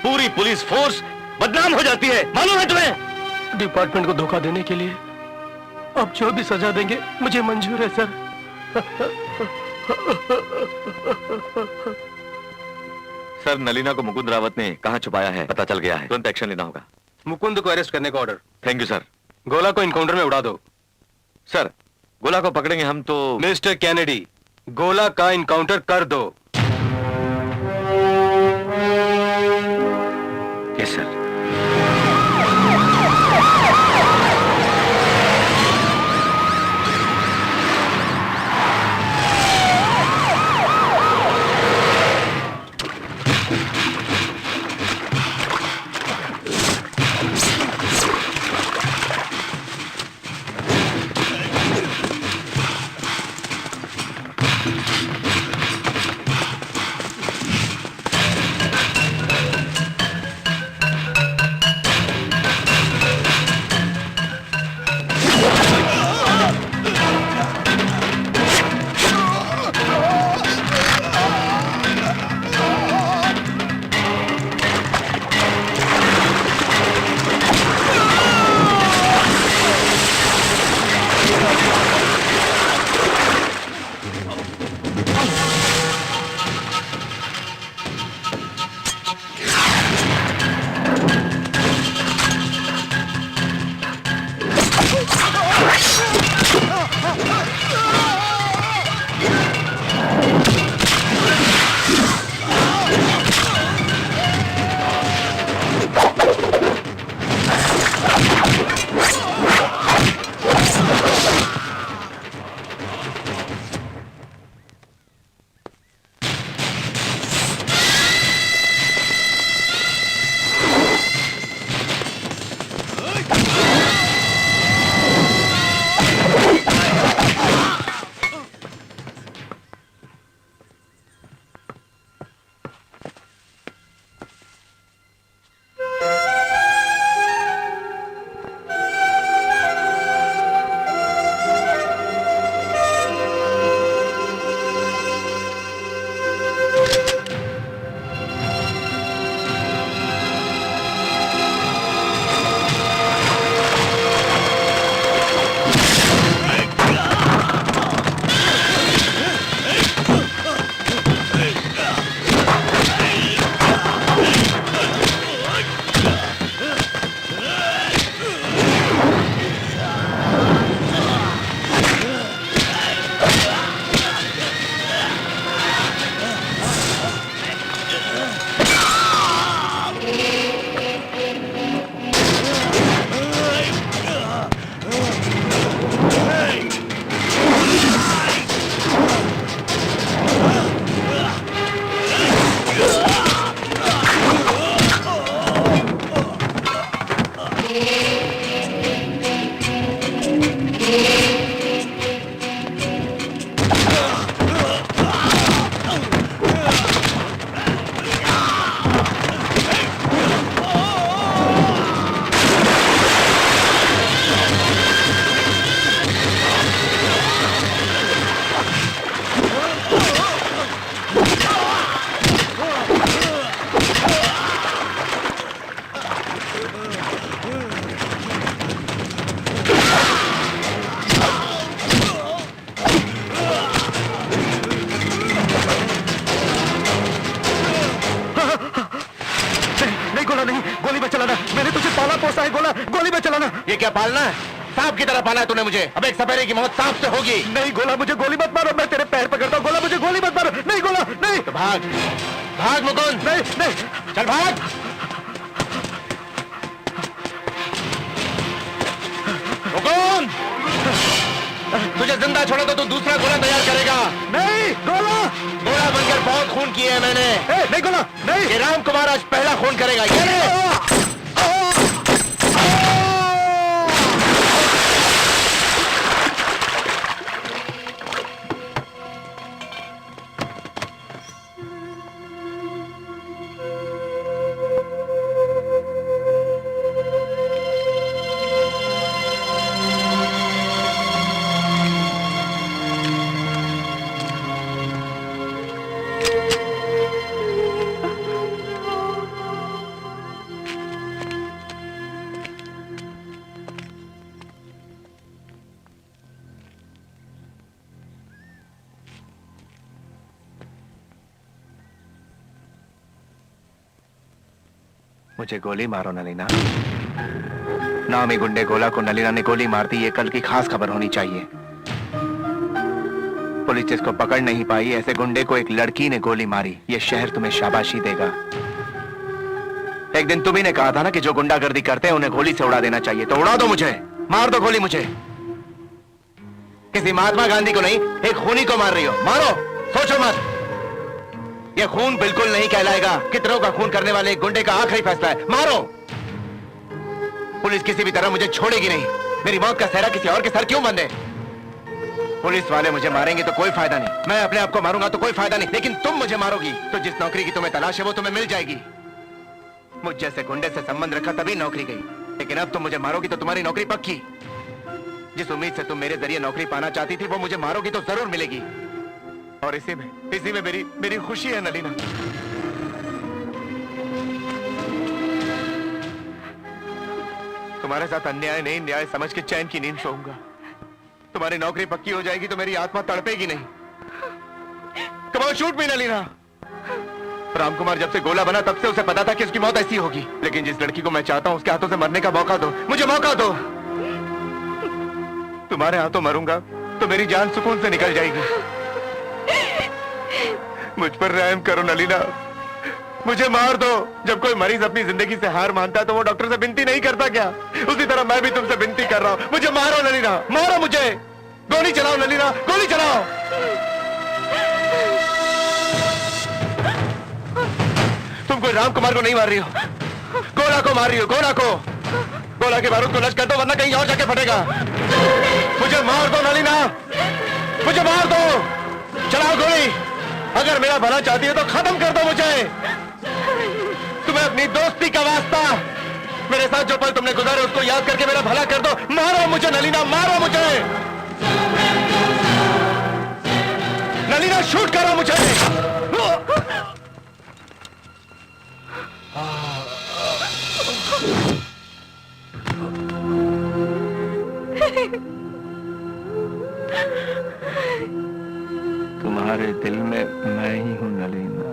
पूरी पुलिस फोर्स बदनाम हो जाती है। मालूम है तुम्हें?
डिपार्टमेंट को धोखा देने के लिए आप जो भी सजा देंगे मुझे मंजूर है सर।
सर, नलीना को मुकुंद रावत ने कहां छुपाया है पता चल गया है। तुरंत एक्शन लेना होगा।
मुकुंद को अरेस्ट करने का ऑर्डर।
Thank you sir.
गोला को इनकाउंटर में उड़ा दो।
सर, गोला को पकड़ेंगे हम तो।
मिस्टर कैनेडी, गोला का इनकाउंटर कर दो।
Yes sir.
पाला पोसा है गोला, गोली में चलाना।
ये क्या पालना है? सांप की तरह पाला है तूने मुझे। अब एक सपेरे की मौत सांप से होगी।
नहीं गोला, मुझे गोली मत मारो, मैं तेरे पैर पकड़ता हूँ। गोला मुझे गोली मत मारो। नहीं गोला, नहीं।
तो भाग, भाग मुकुंद।
नहीं नहीं,
चल भाग। मुकुंद, तुझे जिंदा छोड़ा तो तू दूसरा गोला तैयार करेगा।
नहीं गोला,
गोला बनकर बहुत खून किए हैं मैंने।
नहीं गोला, नहीं।
ये राम कुमार आज पहला खून करेगा। ये ले।
मुझे गोली मारो नलीना। नामी गुंडे गोला को नलीना ने गोली मार दी, ये कल की खास खबर होनी चाहिए। पुलिस इसको पकड़ नहीं पाई, ऐसे गुंडे को एक लड़की ने गोली मारी, ये शहर तुम्हें शाबाशी देगा। एक दिन तुम्ही ने कहा था ना कि जो गुंडागर्दी करते हैं उन्हें गोली से उड़ा देना चाहिए, तो उड़ा दो मुझे, मार दो गोली मुझे। किसी महात्मा गांधी को नहीं, एक खूनी को मार रही हो। मारो, सोचो मत। यह खून बिल्कुल नहीं कहलाएगा। कितनों का खून करने वाले एक गुंडे का आखिरी फैसला है। मारो। पुलिस किसी भी तरह मुझे छोड़ेगी नहीं। मेरी मौत का सहरा किसी और के सर क्यों बंधे? पुलिस वाले मुझे मारेंगे तो कोई फायदा नहीं, मैं अपने आप को मारूंगा तो कोई फायदा नहीं, लेकिन तुम मुझे मारोगी तो जिस नौकरी की तुम्हें तलाश है वो तुम्हें मिल जाएगी। मुझ जैसे गुंडे से संबंध रखा तभी नौकरी गई, लेकिन अब तुम मुझे मारोगी तो तुम्हारी नौकरी पक्की। जिस उम्मीद से तुम मेरे जरिए नौकरी पाना चाहती थी वो मुझे मारोगी तो जरूर मिलेगी। और इसी में मेरी खुशी है नलीना। तुम्हारे साथ अन्याय नहीं न्याय समझ के चैन की नींद सोऊंगा। तुम्हारी नौकरी पक्की हो जाएगी तो मेरी आत्मा तड़पेगी नहीं। Come on shoot me Nalina. Ram Kumar जब से गोला बना तब से उसे पता था कि उसकी मौत ऐसी होगी, लेकिन जिस लड़की को मैं चाहता हूं उसके हाथों से मरने का मौका दो, मुझे मौका दो। तुम्हारे हाथों मरूंगा तो मेरी जान सुकून से निकल जाएगी। मुझ पर रहम करो नलीना, मुझे मार दो। जब कोई मरीज अपनी जिंदगी से हार मानता है तो वो डॉक्टर से विनती नहीं करता क्या? उसी तरह मैं भी तुमसे विनती कर रहा हूं, मुझे मारो नलीना, मारो मुझे। गोली चलाओ नलीना, गोली चलाओ। तुम कोई राम कुमार को नहीं मार रही हो, गोला को मार रही हो, गोला को। गोला के बारूद को लश्क कर दो वरना कहीं और जाके फटेगा। मुझे मार दो नलीना, मुझे मार दो। चलाओ गोली। अगर मेरा भला चाहती है तो खत्म कर दो मुझे। तुम्हें अपनी दोस्ती का वास्ता, मेरे साथ जो पल तुमने गुजारे उसको याद करके मेरा भला कर दो। मारो मुझे नलीना, मारो मुझे नलीना, शूट करो मुझे। तुम्हारे दिल में मैं ही हूं नलीना।